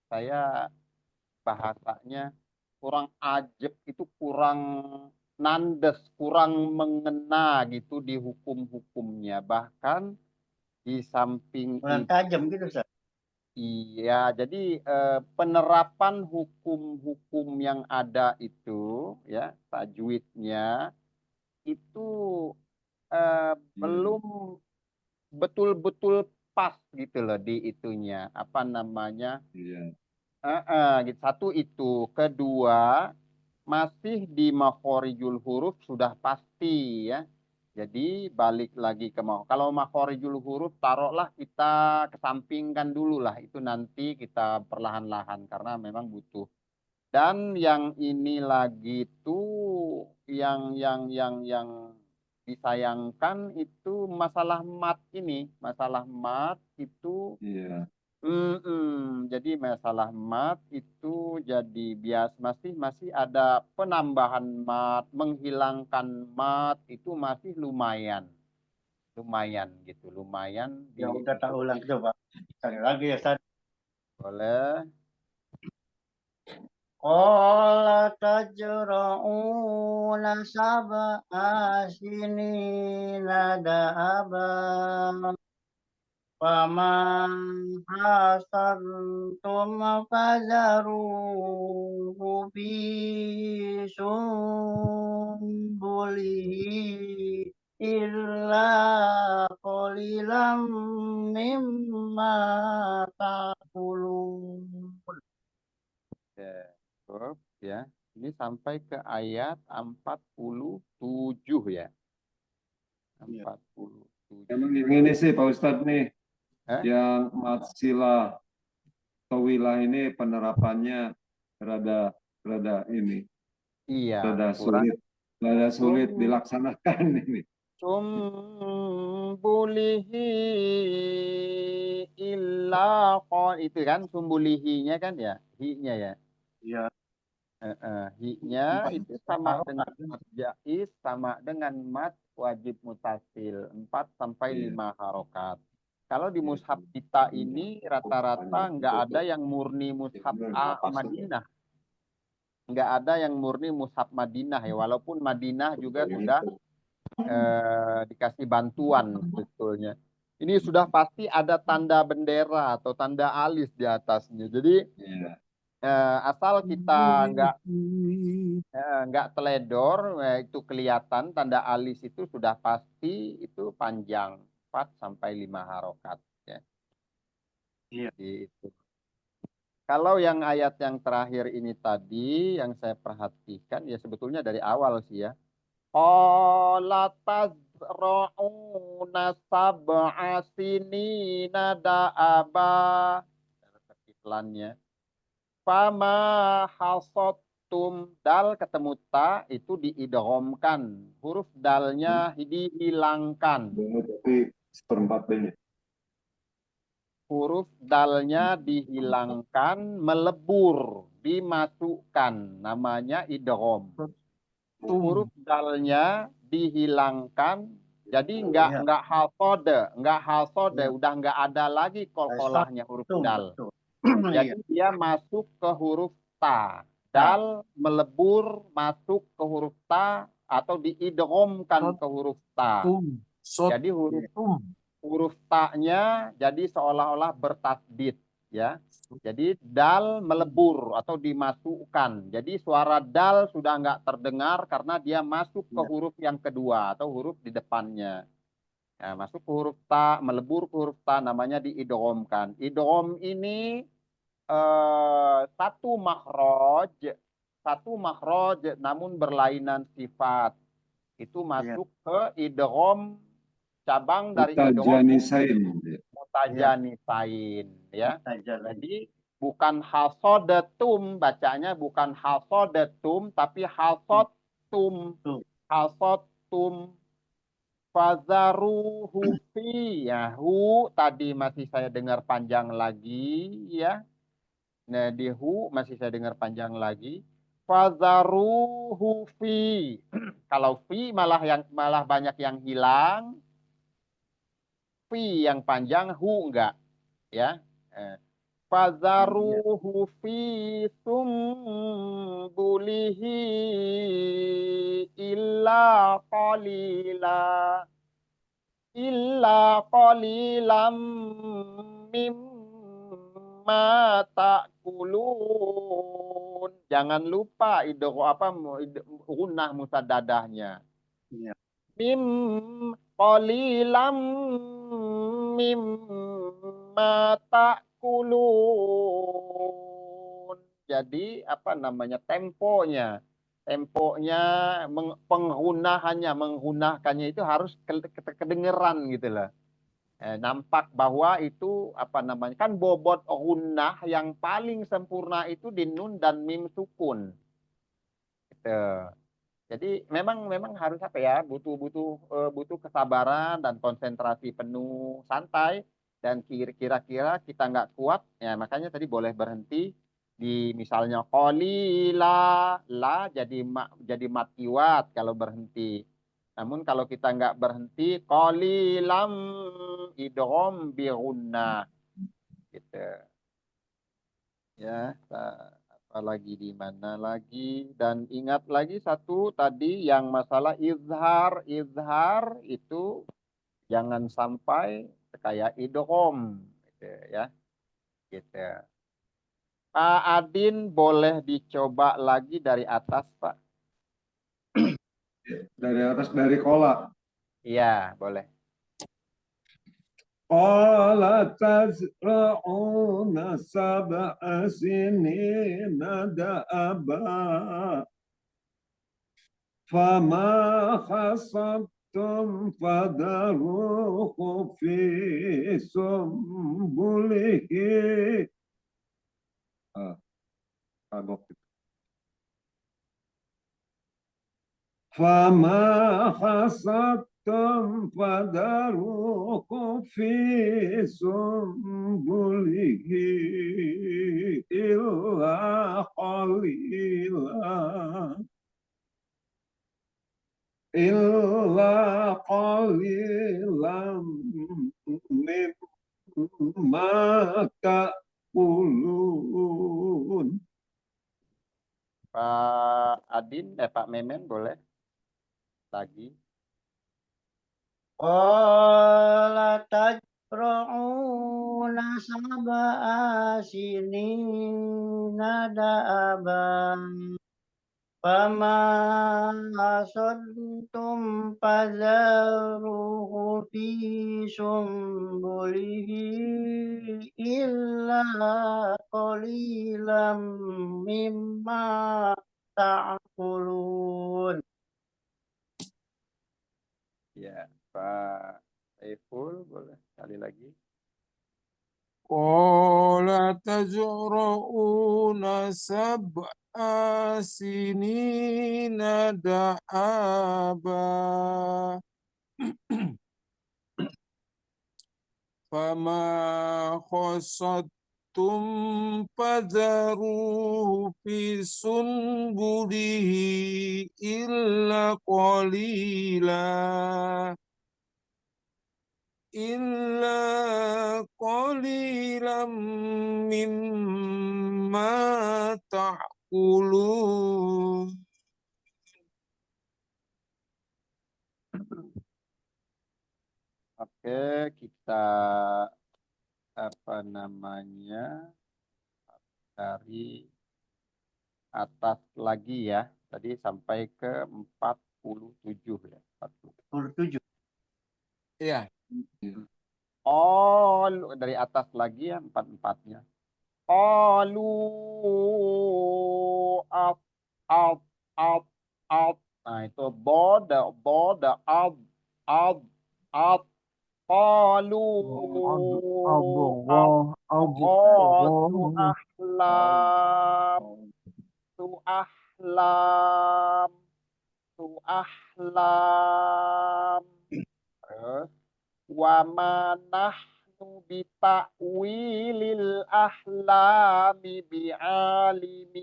Saya bahasanya kurang ajeb itu kurang nandes, kurang mengena gitu di hukum-hukumnya. Bahkan di samping Kurang itu, tajam gitu, Ustaz. iya, jadi penerapan hukum-hukum yang ada itu, ya, tajwidnya itu belum betul-betul pas gitu loh di itunya. Apa namanya? Iya. Gitu. Satu itu, kedua masih di makhorijul huruf sudah pasti ya. Jadi balik lagi ke kalau makhorijul huruf taruhlah kita kesampingkan dulu lah, itu nanti kita perlahan-lahan karena memang butuh. Dan yang ini lagi tuh yang disayangkan itu masalah mat ini, masalah mat itu. Iya. Jadi masalah mat itu jadi masih ada penambahan mat, menghilangkan mat itu masih lumayan gitu, lumayan Ya di udah tak ulang coba. Sekali lagi ya, Ustaz. oleh Qala tajra'una sab'a sinina da'aba faman hasantum fazaruhu fi sumbulihi illa qalilam mimma ta'kulun. cukup ya. Ini sampai ke ayat 47 ya. 47. Emang ini sih Pak Ustadz nih, yang matsilah tawilah ini penerapannya rada ini, Iya, rada kurang sulit dilaksanakan ini. sumbulihi illa itu kan sumbulihinya kan ya, hi-nya ya. Iya. Hi-nya itu sama dengan mat jaiz, sama dengan mat wajib mutasil 4 sampai 5 harokat. Kalau di mushaf kita ini rata-rata nggak ada yang murni mushaf Madinah. Nggak ada yang murni mushaf Madinah ya, walaupun Madinah juga sudah dikasih bantuan sebetulnya. Ini sudah pasti ada tanda bendera atau tanda alis di atasnya. Jadi asal kita nggak teledor, itu kelihatan tanda alis itu sudah pasti itu panjang 4 sampai 5 harokat. Ya. Iya. Itu. Kalau yang ayat yang terakhir ini tadi yang saya perhatikan ya sebetulnya dari awal sih ya. Qala tazra'una sab'a sinina da'aba. Iklannya. Fama hasottum, dal ketemu ta itu diidghamkan. Huruf dalnya dihilangkan. Tapi seperempat ini. Huruf dalnya dihilangkan, melebur, dimasukkan. Namanya idgham. Huruf dalnya dihilangkan, jadi nggak halsode, udah nggak ada lagi kolkolahnya huruf dal. Jadi dia masuk ke huruf ta. Dal melebur masuk ke huruf ta atau diidghamkan ke huruf ta. Jadi huruf ta-nya jadi seolah-olah bertasdid ya. Jadi dal melebur atau dimasukkan. Jadi suara dal sudah nggak terdengar karena dia masuk ke huruf yang kedua atau huruf di depannya. Ya, masuk ke huruf ta, melebur ke huruf ta, namanya diidghamkan. Idgham ini satu makhraj namun berlainan sifat. Itu masuk ke idgham, cabang dari idgham mutajanisain ya. Saja lagi. Jadi bukan hasodatum, bacanya bukan hasodatum, tapi hasotum. Tuh. Hasotum. Fazaruhu fi. Ya, hu tadi masih saya dengar panjang lagi ya. Nah, di hu masih saya dengar panjang lagi. Fazaruhu fi. Kalau fi malah banyak yang hilang. Fi yang panjang, hu enggak ya. Eh, Fazaruhu fi sumbulihi illa qalila. Illa qalilam mimma ta'kulun. Jangan lupa gunah musaddadahnya. Iya. Mim qalilam mimma ta'kulun. Jadi temponya menggunakannya itu harus kedengeran gitu loh. Nampak bahwa itu kan bobot gunnah yang paling sempurna itu di nun dan mim sukun. Gitu. Jadi memang harus butuh kesabaran dan konsentrasi penuh, santai, dan kira-kira kita nggak kuat ya, makanya tadi boleh berhenti di misalnya qalila la jadi matiwat kalau berhenti. Namun kalau kita nggak berhenti qalilam idgham bi gunnah gitu ya. Apalagi di mana lagi, dan ingat lagi satu tadi yang masalah izhar itu jangan sampai kayak idgham gitu ya gitu. Pak Adin boleh dicoba lagi dari atas Pak. Dari atas, dari kola. Iya boleh. Qala tazra'una sab'a sinina da'aba fama khasabtum fadaruhu fi sumbulihi. Fama khasabtum fadaruhu fi sumbulihi illa qalila mimma ta'kulun. Pak Adin, Pak Memen boleh lagi. Qala tajra'una sab'a sinina da'aban fama hasadtum fadharuhu fi sumbulihi illa qalilam mimma ta'kulun. Ya, Pak Saiful boleh sekali lagi. Qala tajra'una sab'a sinina da'aba fama khasadtum fadharuhu fi sunbulihi illa qalilan mimma ta'kulun. Oke, kita dari atas lagi ya. Tadi sampai ke 47 ya. 47. Iya. Oh, dari atas lagi ya 44-nya. Qalu up up up up. Nah, itu boda ab ab. qalu ghatu ahlam tu ahlam tu ahlam. Terus, wa ma nahnu bita'wilil ahlami bi'alimin.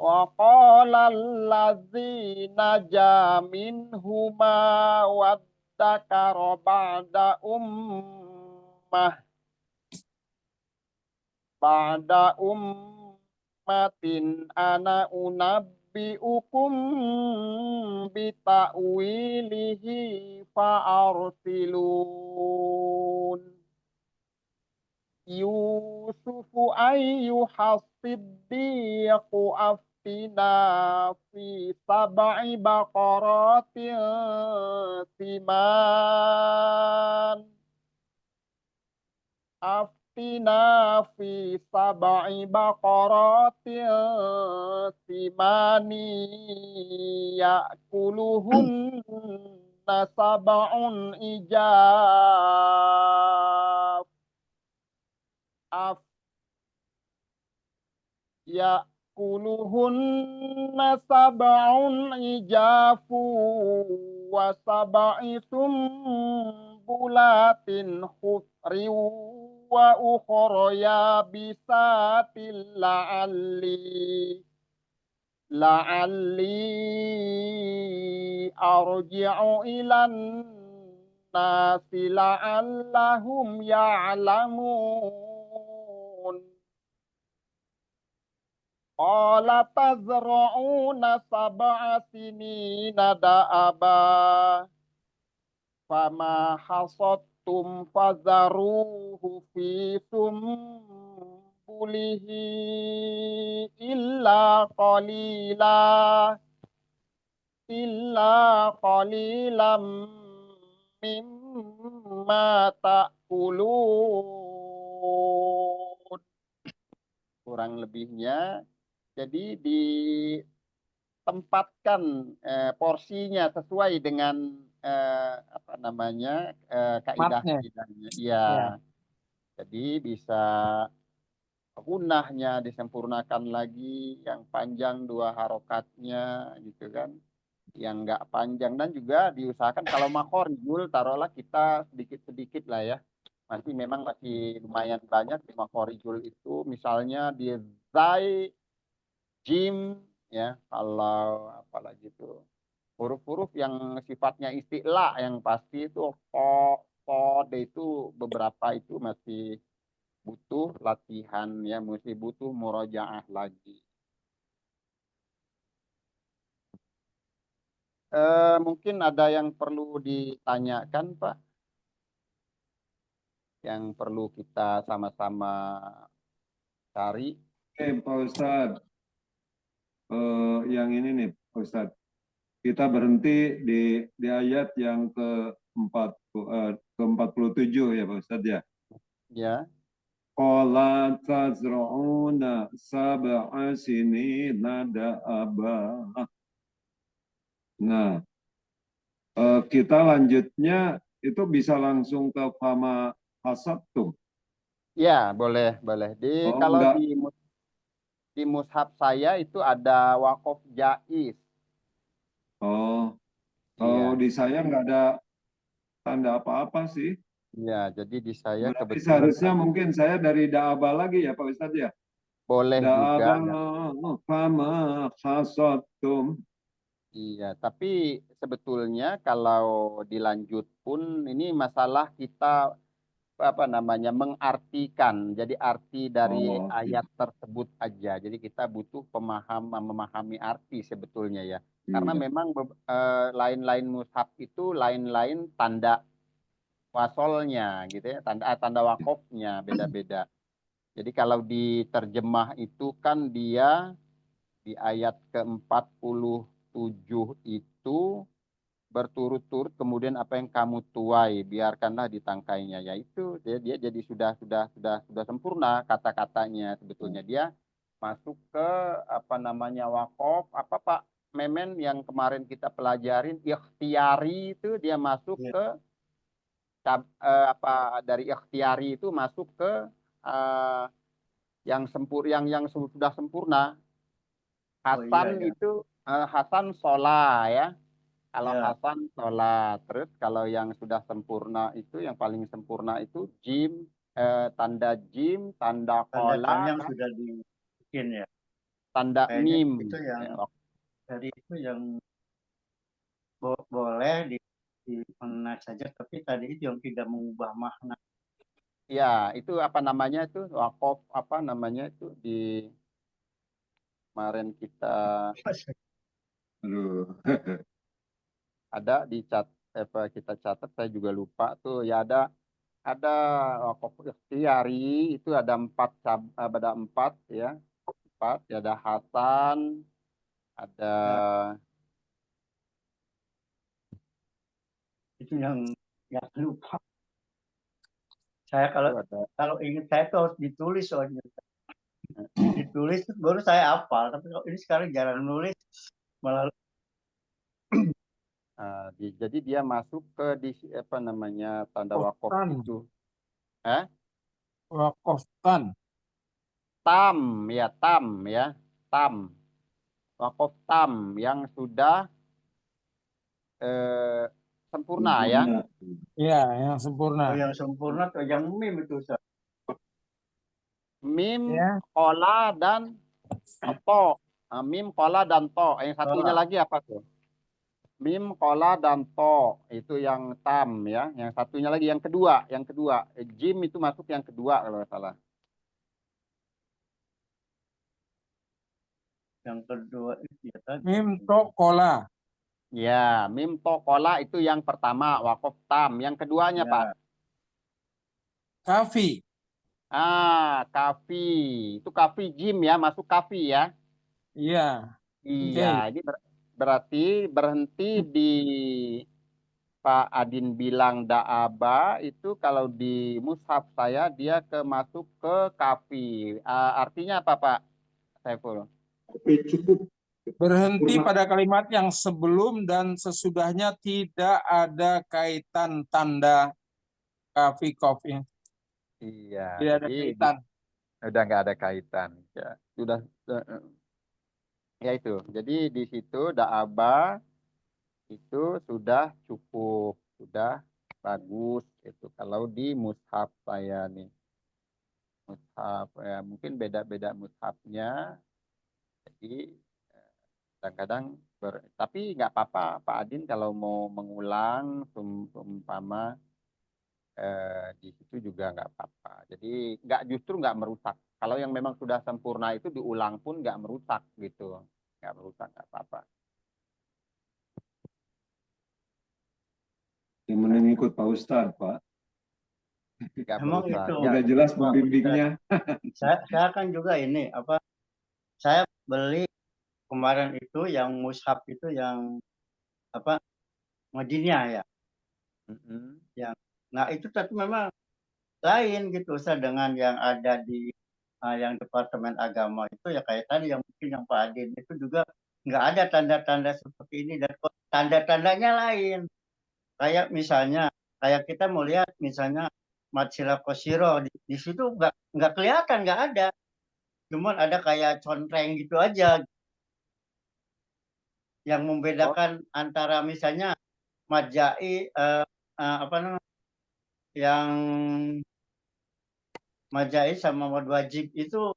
Wa qala allazina jaminhuma waddakara ba'da ummatin ana unabbi'ukum bita'wilihi fa'arsilun. Yusufu ayyuhas siddiqu aftina fi sab'i baqaratin siman. Aftina fi sab'i baqaratin simani ya'kuluhunna sab'un ijab. Ya'kuluhunna sab'un ijafu wa sab'i sumbulatin khudri wa ukhra yabisatin la'alli arji'u ilan nasi la'allahum ya'lamun. Qala tazra'una sab'a sinina da'aba fama hasadtum fadharuhu fi sumbulihi illa qalilam mimma ta'kulun. Kurang lebihnya, jadi ditempatkan porsinya sesuai dengan apa namanya kaidah-kaidahnya. Iya. Ya. Jadi bisa gunahnya disempurnakan lagi, yang panjang 2 harokatnya gitu kan, yang enggak panjang, dan juga diusahakan kalau makhorijul taruhlah kita sedikit-sedikit lah ya. Memang masih lumayan banyak di makhorijul itu, misalnya di zai, jim ya, kalau apalagi itu huruf-huruf yang sifatnya isti'la yang pasti itu itu beberapa itu masih butuh latihan ya, mesti butuh murojaah lagi. Mungkin ada yang perlu ditanyakan, Pak, yang perlu kita sama-sama cari. Pak Ustadz, yang ini nih Pak Ustadz, kita berhenti di ayat yang ke-47 ya Pak Ustadz ya. Ya. Qala tazra'una sab'a sinina da'aba. Nah, kita lanjutnya itu bisa langsung ke fama hasabtum. Ya, boleh. Kalau enggak. di mushaf saya itu ada waqaf jaiz. Kalau di saya nggak ada tanda apa-apa sih. Ya, jadi di saya Berarti kebetulan seharusnya mungkin saya dari da'aba lagi ya Pak Ustadz ya. boleh juga. Da'aba fama hasabtum. Iya, tapi sebetulnya kalau dilanjut pun ini masalah kita apa namanya mengartikan. Jadi arti dari ayat tersebut aja. Jadi kita butuh memahami arti sebetulnya ya. Karena memang lain-lain mushaf itu lain-lain tanda wasolnya gitu ya, tanda wakofnya beda-beda. Jadi kalau diterjemah itu kan dia di ayat ke-47 itu berturut-turut, kemudian apa yang kamu tuai biarkanlah ditangkainya, yaitu dia jadi sudah sempurna kata-katanya. Sebetulnya dia masuk ke apa namanya wakof apa Pak, Memen yang kemarin kita pelajarin ikhtiari itu dia masuk Iya. ke dari ikhtiari itu masuk ke eh, yang sudah sempurna. Oh iya Hasan ya. itu Hasan sholat ya. Kalau Ya. Hasan sholat, terus kalau yang sudah sempurna itu yang paling sempurna itu tanda jim, tanda Tanda tanda kola, yang dan sudah dibikin ya. tanda Kayaknya mim. itu yang Ya, dari itu yang boleh di mana saja, tapi tadi itu yang tidak mengubah makna. ya, itu apa namanya itu wakof apa namanya itu di kemarin kita Aduh. ada di kita catat saya juga lupa tuh ya ada wakof ikhtiari itu ada empat ya empat ya, ada Hasan ada Ya, itu yang lupa. Saya itu kalau ada kalau ingat saya itu harus ditulis soalnya. Ditulis baru saya hafal, tapi kalau ini sekarang jarang nulis, malah jadi dia masuk ke apa namanya tanda wakof Wakoftan. itu eh Wakoftan. tam ya tam wakof tam yang sudah eh, sempurna ya. Sempurna. Iya, yang sempurna. yang sempurna atau yang mim itu Ustaz. Mim, Ya, kola, dan to. Mim, kola, dan to. Yang satunya Sholat. lagi apa tuh? Mim, kola, dan to. Itu yang tam ya. Yang satunya lagi yang kedua. Yang kedua. Jim itu masuk yang kedua kalau nggak salah. Yang kedua itu ya tadi. mim to kola. Ya, mim, to, kola itu yang pertama. Wakof tam. Yang keduanya Pak. Ya, Kafi. Kafi. Itu kafi jim ya. Masuk kafi ya. Iya. Iya, Oke. ini berarti berhenti di Pak Adin bilang da'aba itu kalau di mushaf saya dia masuk ke kafi. Artinya apa Pak Saiful? Tapi cukup Berhenti sempurna. pada kalimat yang sebelum dan sesudahnya tidak ada kaitan tanda kafi kofnya. Iya, Tidak ada jadi kaitan. udah nggak ada kaitan. Ya, sudah ya itu. Jadi di situ da'aba itu sudah cukup, sudah bagus itu kalau di mushaf saya nih. Mushaf ya mungkin beda-beda mushafnya. Jadi kadang-kadang tapi nggak apa-apa Pak Adin kalau mau mengulang umpama di situ juga nggak apa-apa. Jadi justru nggak merusak. Kalau yang memang sudah sempurna itu diulang pun nggak merusak gitu, nggak merusak nggak apa-apa. Yang mending ikut Pak Ustadz, Pak. Nggak emang merusak. itu Ya, Udah jelas Pak Ustaz. pembimbingnya. Saya kan juga ini saya beli kemarin itu yang mushaf itu yang Madinah ya. mm-mm. Yang nah itu tapi memang lain gitu Ustaz dengan yang ada di yang Departemen Agama itu ya kayak tadi yang mungkin yang Pak Adin itu juga nggak ada tanda-tanda seperti ini dan kok tanda-tandanya lain. Kayak misalnya kayak kita mau lihat misalnya Matsila Kosiro di situ nggak kelihatan nggak ada, cuman ada kayak contreng gitu aja yang Oh, membedakan antara misalnya Majai apa namanya yang Majai sama Mad Wajib itu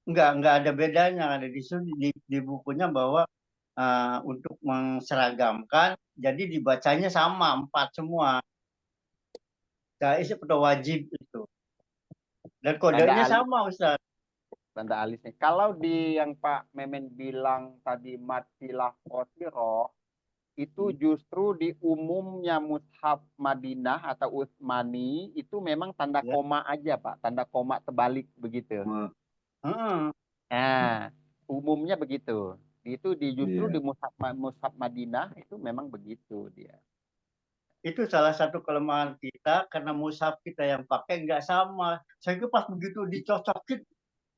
nggak ada bedanya ada di situ di bukunya bahwa untuk menseragamkan jadi dibacanya sama empat semua Jais atau wajib itu dan tanda kodenya alis, sama Ustaz. tanda alisnya. Kalau di yang Pak Memen bilang tadi matilah kosiroh, itu justru di umumnya mushaf Madinah atau Utsmani itu memang tanda Ya. koma aja Pak, tanda koma terbalik begitu. Hmm, Nah, umumnya begitu. Itu justru di Iya. mushaf Madinah itu memang begitu dia. itu salah satu kelemahan kita karena mushaf kita yang pakai nggak sama. Saya kira pas begitu dicocokin,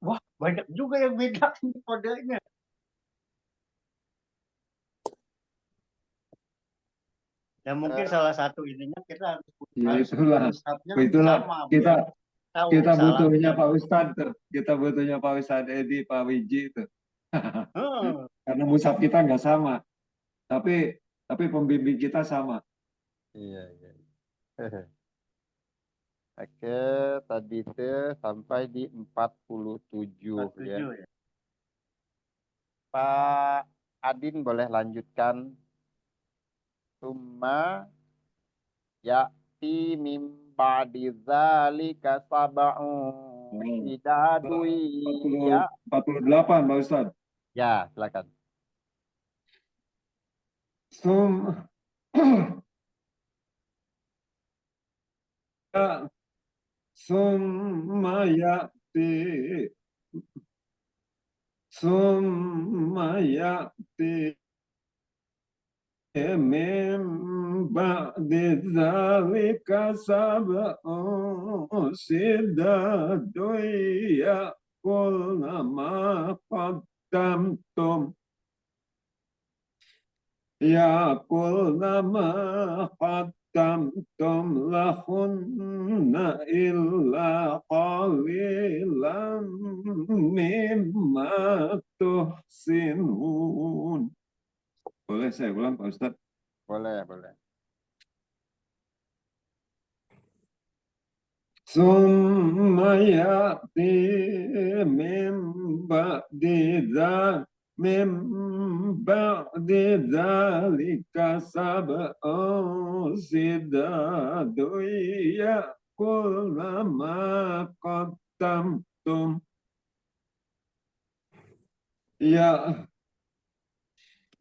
wah banyak juga yang beda ini kodenya. Ya mungkin salah satu ininya kita Ya harus itulah, mushafnya itulah sama kita biar tahu kita butuhnya salahnya. Pak Ustadz tuh. Kita butuhnya Pak Ustadz Edi, Pak Wiji itu. Karena mushaf kita nggak sama, tapi pembimbing kita sama. Iya, iya. Oke, tadi itu sampai di 47 ya. 47 ya. Pak Adin boleh lanjutkan. Summa ya'ti mim ba'di dzalika sab'un shidadun ya. 48 Pak Ustadz. Ya, silakan. Sum summa ya'ti summa ya'ti min ba'di dzalika sab'un shidadun ya'kulna ma qaddamtum يأكلن ما قدمتم لهن إلا قليلا مما تحسنون. Boleh saya ulang Pak Ustadz? Boleh, boleh. ثم يأتي من بعد ذلك سبع شداد يأكلن ما قدمتم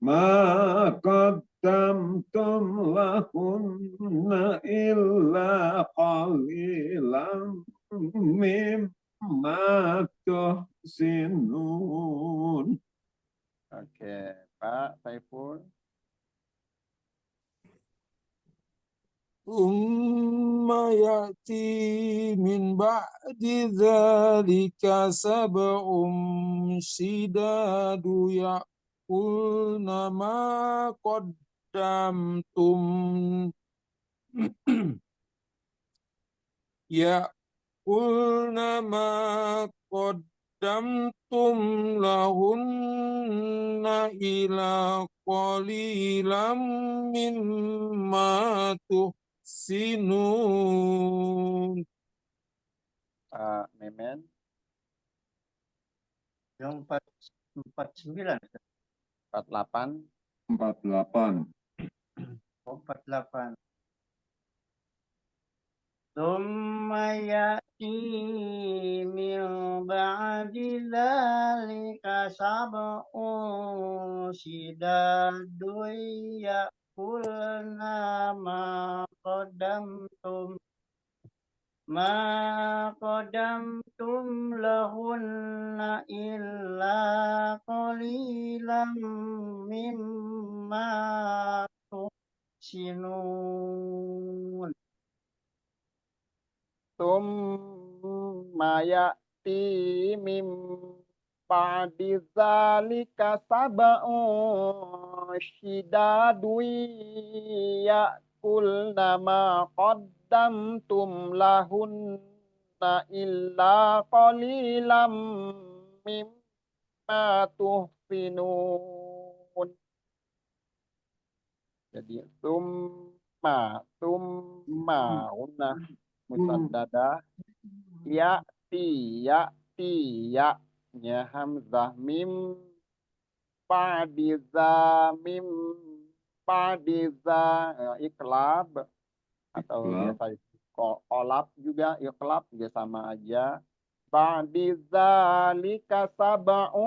ما قدمتم لهن إلا قليلا مما تحسنون. Oke, Pak Saiful. ya'ti min ba'di dzalika sab'un shidadu ya'kulna ma qaddamtum ya'kulna ma qaddamtum lahunna ila qalilam mimma tuhsinun. Pak Memen. Yang 49. 48. 48. 48. ثم يأتي من بعد ذلك سبع شداد يأكلن ما قدمتم لهن إلا قليلا مما تحسنون. Summa ya'ti mim ba'di dzalika sab'un shidadun ya'kulna ma qaddamtum lahunna illa qalilam mimma tuhsinun. Jadi summa musaddada ya'ti ya hamzah mim ba'diza iklab atau biasa kolab juga iklab juga sama aja. Ba'dizalika sab'un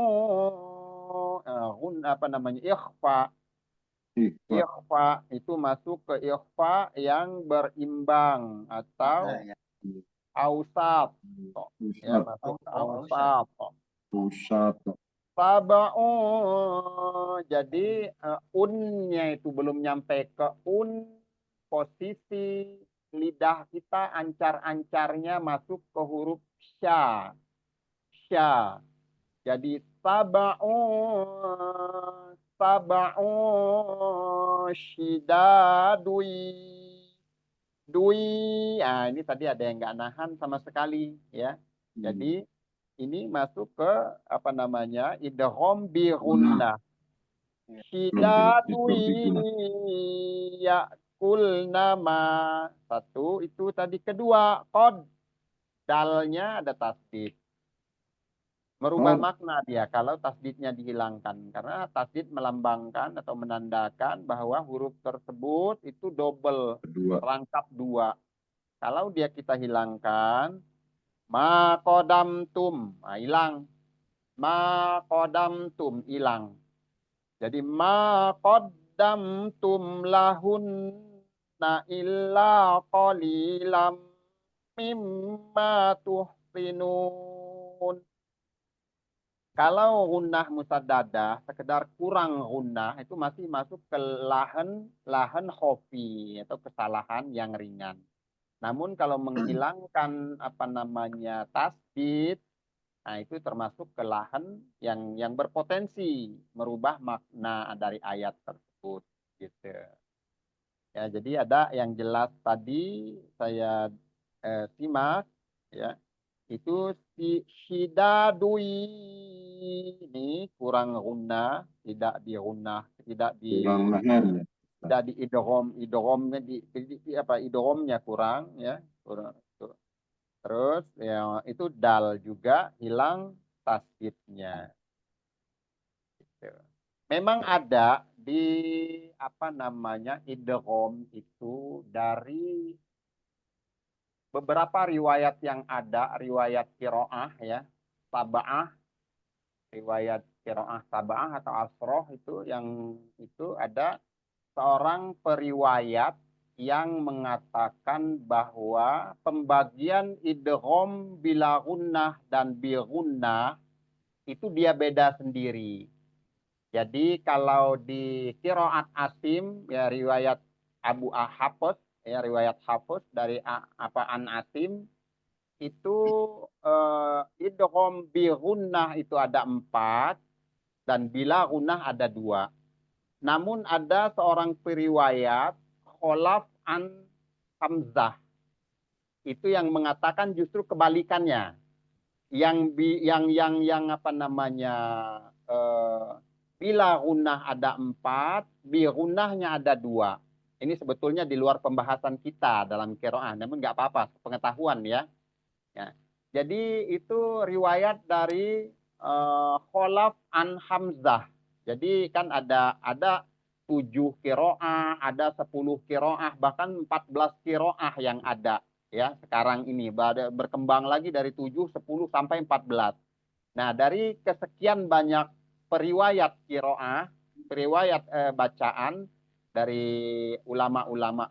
ikhfa. Ikhfa itu masuk ke ikhfa yang berimbang atau ausat. Ya, masuk ke ausat. Sab'un. Jadi unnya itu belum nyampe ke posisi lidah kita ancar-ancarnya masuk ke huruf sya. Sya. Jadi sab'un syidadui. Dui, ini tadi ada yang nggak nahan sama sekali, ya. Jadi ini masuk ke apa namanya idgham bi gunnah. Syidadui yakulna ma. Satu itu tadi. Kedua, qad, dalnya ada tasdid. Merubah makna dia kalau tasdidnya dihilangkan. Karena tasdid melambangkan atau menandakan bahwa huruf tersebut itu double, rangkap dua. Kalau dia kita hilangkan, ma qadamtum, hilang. Ma qadamtum, hilang. Jadi ma qaddamtum lahunna illa qalilam mimma tuhsinun. Kalau gunnah musaddadah, sekedar kurang gunnah, itu masih masuk ke lahan khofi atau kesalahan yang ringan. Namun kalau menghilangkan apa namanya tasdid, nah itu termasuk ke lahan yang berpotensi merubah makna dari ayat tersebut, gitu. Ya, jadi ada yang jelas tadi saya simak, ya. Itu si syidadui ini kurang gunnah, tidak di gunnah, tidak di idghamnya apa idghamnya kurang, ya, kurang. Terus ya itu dal juga hilang tasdidnya. Gitu. Memang ada di apa namanya idgham itu dari beberapa riwayat yang ada, riwayat qiraah, ya, tabaah, riwayat qiraah tabaah atau asroh itu yang itu ada seorang periwayat yang mengatakan bahwa pembagian idgham bila gunnah dan bi gunnah itu dia beda sendiri. Jadi kalau di qiraat Asim, ya riwayat Abu Hafs, ya riwayat Hafs dari an Asim itu idgham bi gunnah itu ada 4 dan bila gunnah ada 2. Namun ada seorang periwayat Kholaf an Hamzah itu yang mengatakan justru kebalikannya. Yang apa namanya bila gunnah ada 4, bi gunnahnya ada 2. Ini sebetulnya di luar pembahasan kita dalam qiraah, namun nggak apa-apa, pengetahuan, ya. Ya. Jadi itu riwayat dari Kholaf an Hamzah. Jadi kan ada 7 qiraah, ada 10 qiraah, bahkan 14 qiraah yang ada, ya sekarang ini berkembang lagi dari 7, 10 sampai 14. Nah, dari kesekian banyak periwayat qiraah, periwayat bacaan dari ulama-ulama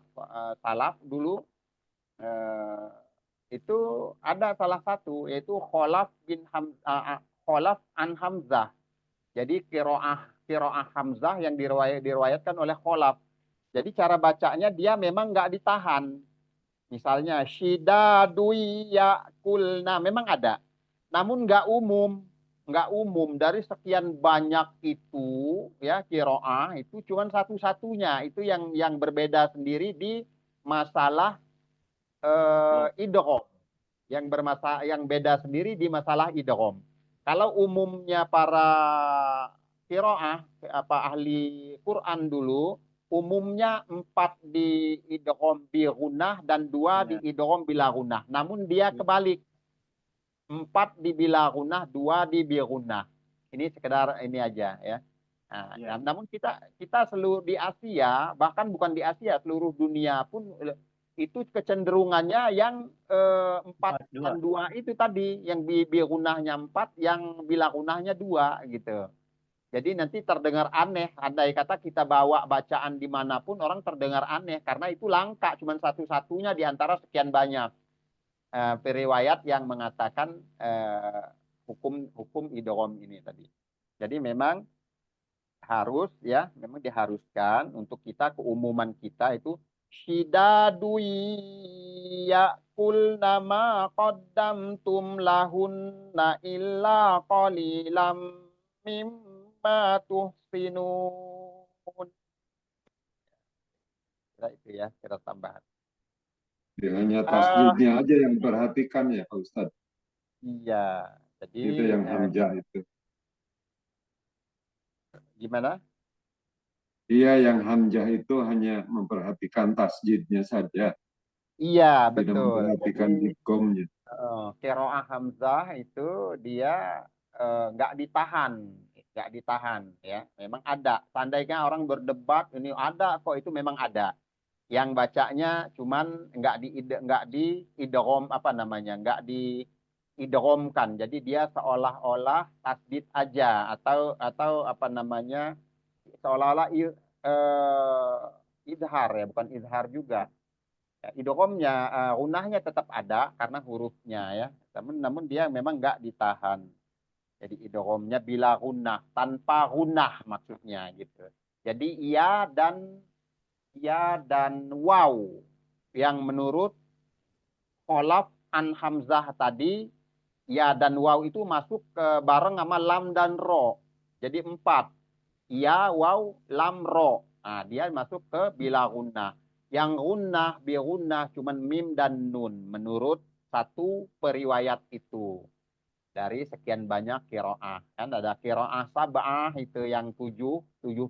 salaf dulu, itu ada salah satu yaitu Kholaf an Hamzah. Jadi qiraah Hamzah yang diriwayatkan oleh Kholaf. Jadi cara bacanya dia memang nggak ditahan. Misalnya syidadui yakulna memang ada. Namun nggak umum dari sekian banyak itu, ya qiraah itu cuma satu-satunya itu yang berbeda sendiri di masalah idgham, yang beda sendiri di masalah idgham. Kalau umumnya para qiraah ahli Quran dulu umumnya 4 di idgham bi gunnah dan 2 di idgham bila gunnah. Namun dia kebalik. 4 di bila gunnah, 2 di bi gunnah. Ini sekedar ini aja, ya. Nah, namun kita seluruh di Asia, bahkan bukan di Asia, seluruh dunia pun itu kecenderungannya yang 4 dan 2 itu tadi, yang bi gunnahnya 4, yang bila gunnahnya 2 gitu. Jadi nanti terdengar aneh, andai kata kita bawa bacaan dimanapun orang terdengar aneh karena itu langka, cuma satu-satunya di antara sekian banyak periwayat yang mengatakan hukum idgham ini tadi. Jadi memang harus, ya, memang diharuskan untuk kita, keumuman kita itu syidadui yakulna ma qaddamtum lahunna illa qalilam mimma tuhsinun. Kira itu ya, kira tambahan. Ya, hanya tasjidnya aja yang perhatikan ya Pak Ustadz. Iya, jadi Itu yang hamzah itu. gimana? Iya, yang hamzah itu hanya memperhatikan tasjidnya saja, Iya, tidak betul. memperhatikan Jadi idghamnya. qiraah hamzah itu dia nggak ditahan, ya. Memang ada. Seandainya orang berdebat ini ada kok, itu memang ada. Yang bacanya cuman nggak di idgham, apa namanya, nggak di idghamkan. Jadi dia seolah-olah tasdid aja, atau apa namanya, seolah-olah idhar ya, bukan izhar juga. Ya, idghamnya, gunahnya tetap ada karena hurufnya ya. Namun dia memang nggak ditahan. Jadi idghamnya bila gunah, tanpa gunah maksudnya gitu. Jadi ya dan waw yang menurut Kholaf an Hamzah tadi, ya dan waw itu masuk ke bareng sama lam dan ro. Jadi 4. Ya, waw, lam, ro. Nah, dia masuk ke bila gunnah. Yang gunnah, bi gunnah cuman mim dan nun menurut satu periwayat itu. Dari sekian banyak kiroah. Kan ada kiroah sab'ah itu yang 7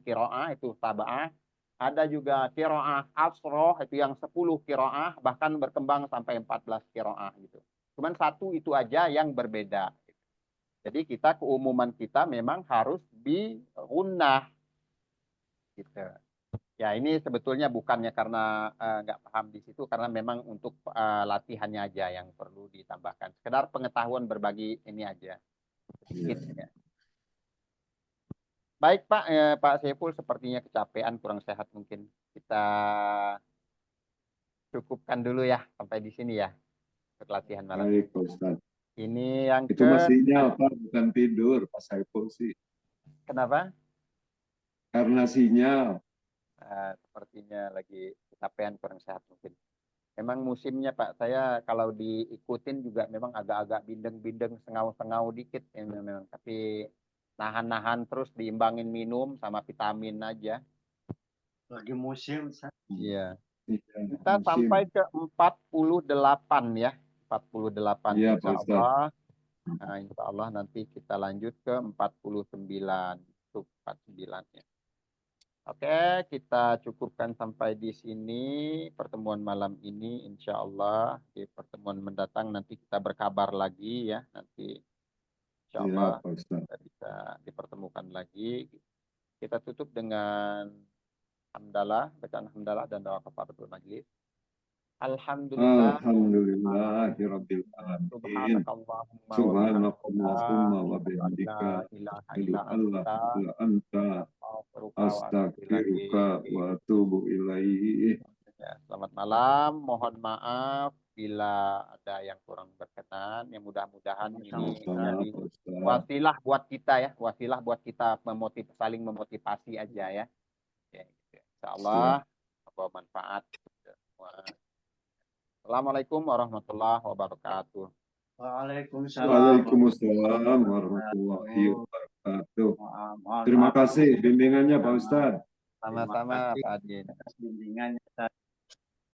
kiroah itu sab'ah. Ada juga kiroah asroh itu yang 10 kiroah, bahkan berkembang sampai 14 kiroah gitu. Cuman satu itu aja yang berbeda. Jadi keumuman kita memang harus bi gunnah gitu. Ya ini sebetulnya bukannya karena nggak paham di situ, karena memang untuk latihannya aja yang perlu ditambahkan. Sekedar pengetahuan berbagi ini aja. Sedikit, ya. Baik Pak, Pak Saiful sepertinya kecapean, kurang sehat mungkin. Kita cukupkan dulu ya sampai di sini ya untuk latihan malam. Baik Pak Ustadz. Ini yang Itu masih sinyal Pak, bukan tidur Pak Saiful sih. Kenapa? Karena sinyal. Sepertinya lagi kecapean, kurang sehat mungkin. Memang musimnya Pak, saya kalau diikutin juga memang agak-agak bindeng-bindeng, sengau-sengau dikit ya, memang. Tapi nahan-nahan terus, diimbangin minum sama vitamin aja. Lagi musim. Iya. Iya, Kita musim. sampai ke 48 ya. 48 Iya, insya Pak Ustadz. Allah. Nah, insya Allah nanti kita lanjut ke 49. Untuk 49 ya. Oke, kita cukupkan sampai di sini pertemuan malam ini. Insya Allah di pertemuan mendatang nanti kita berkabar lagi ya. Nanti insya Allah kita bisa dipertemukan lagi. Kita tutup dengan hamdalah, bacaan hamdalah dan doa kafaratul majlis. Alhamdulillah. Alhamdulillahirabbil alamin. Subhanakallahumma wa bihamdika asyhadu an la ilaha illa anta astaghfiruka wa atubu ilaihi. Ya, selamat malam. Mohon maaf bila ada yang kurang berkenan. Yang mudah-mudahan ini jadi wasilah buat kita ya, wasilah buat kita saling memotivasi aja ya. Ya, insya Allah membawa manfaat semua. Assalamualaikum warahmatullahi wabarakatuh. Waalaikumsalam warahmatullahi wabarakatuh. Terima kasih bimbingannya Pak Ustadz. Sama-sama Pak Adin. Bimbingannya.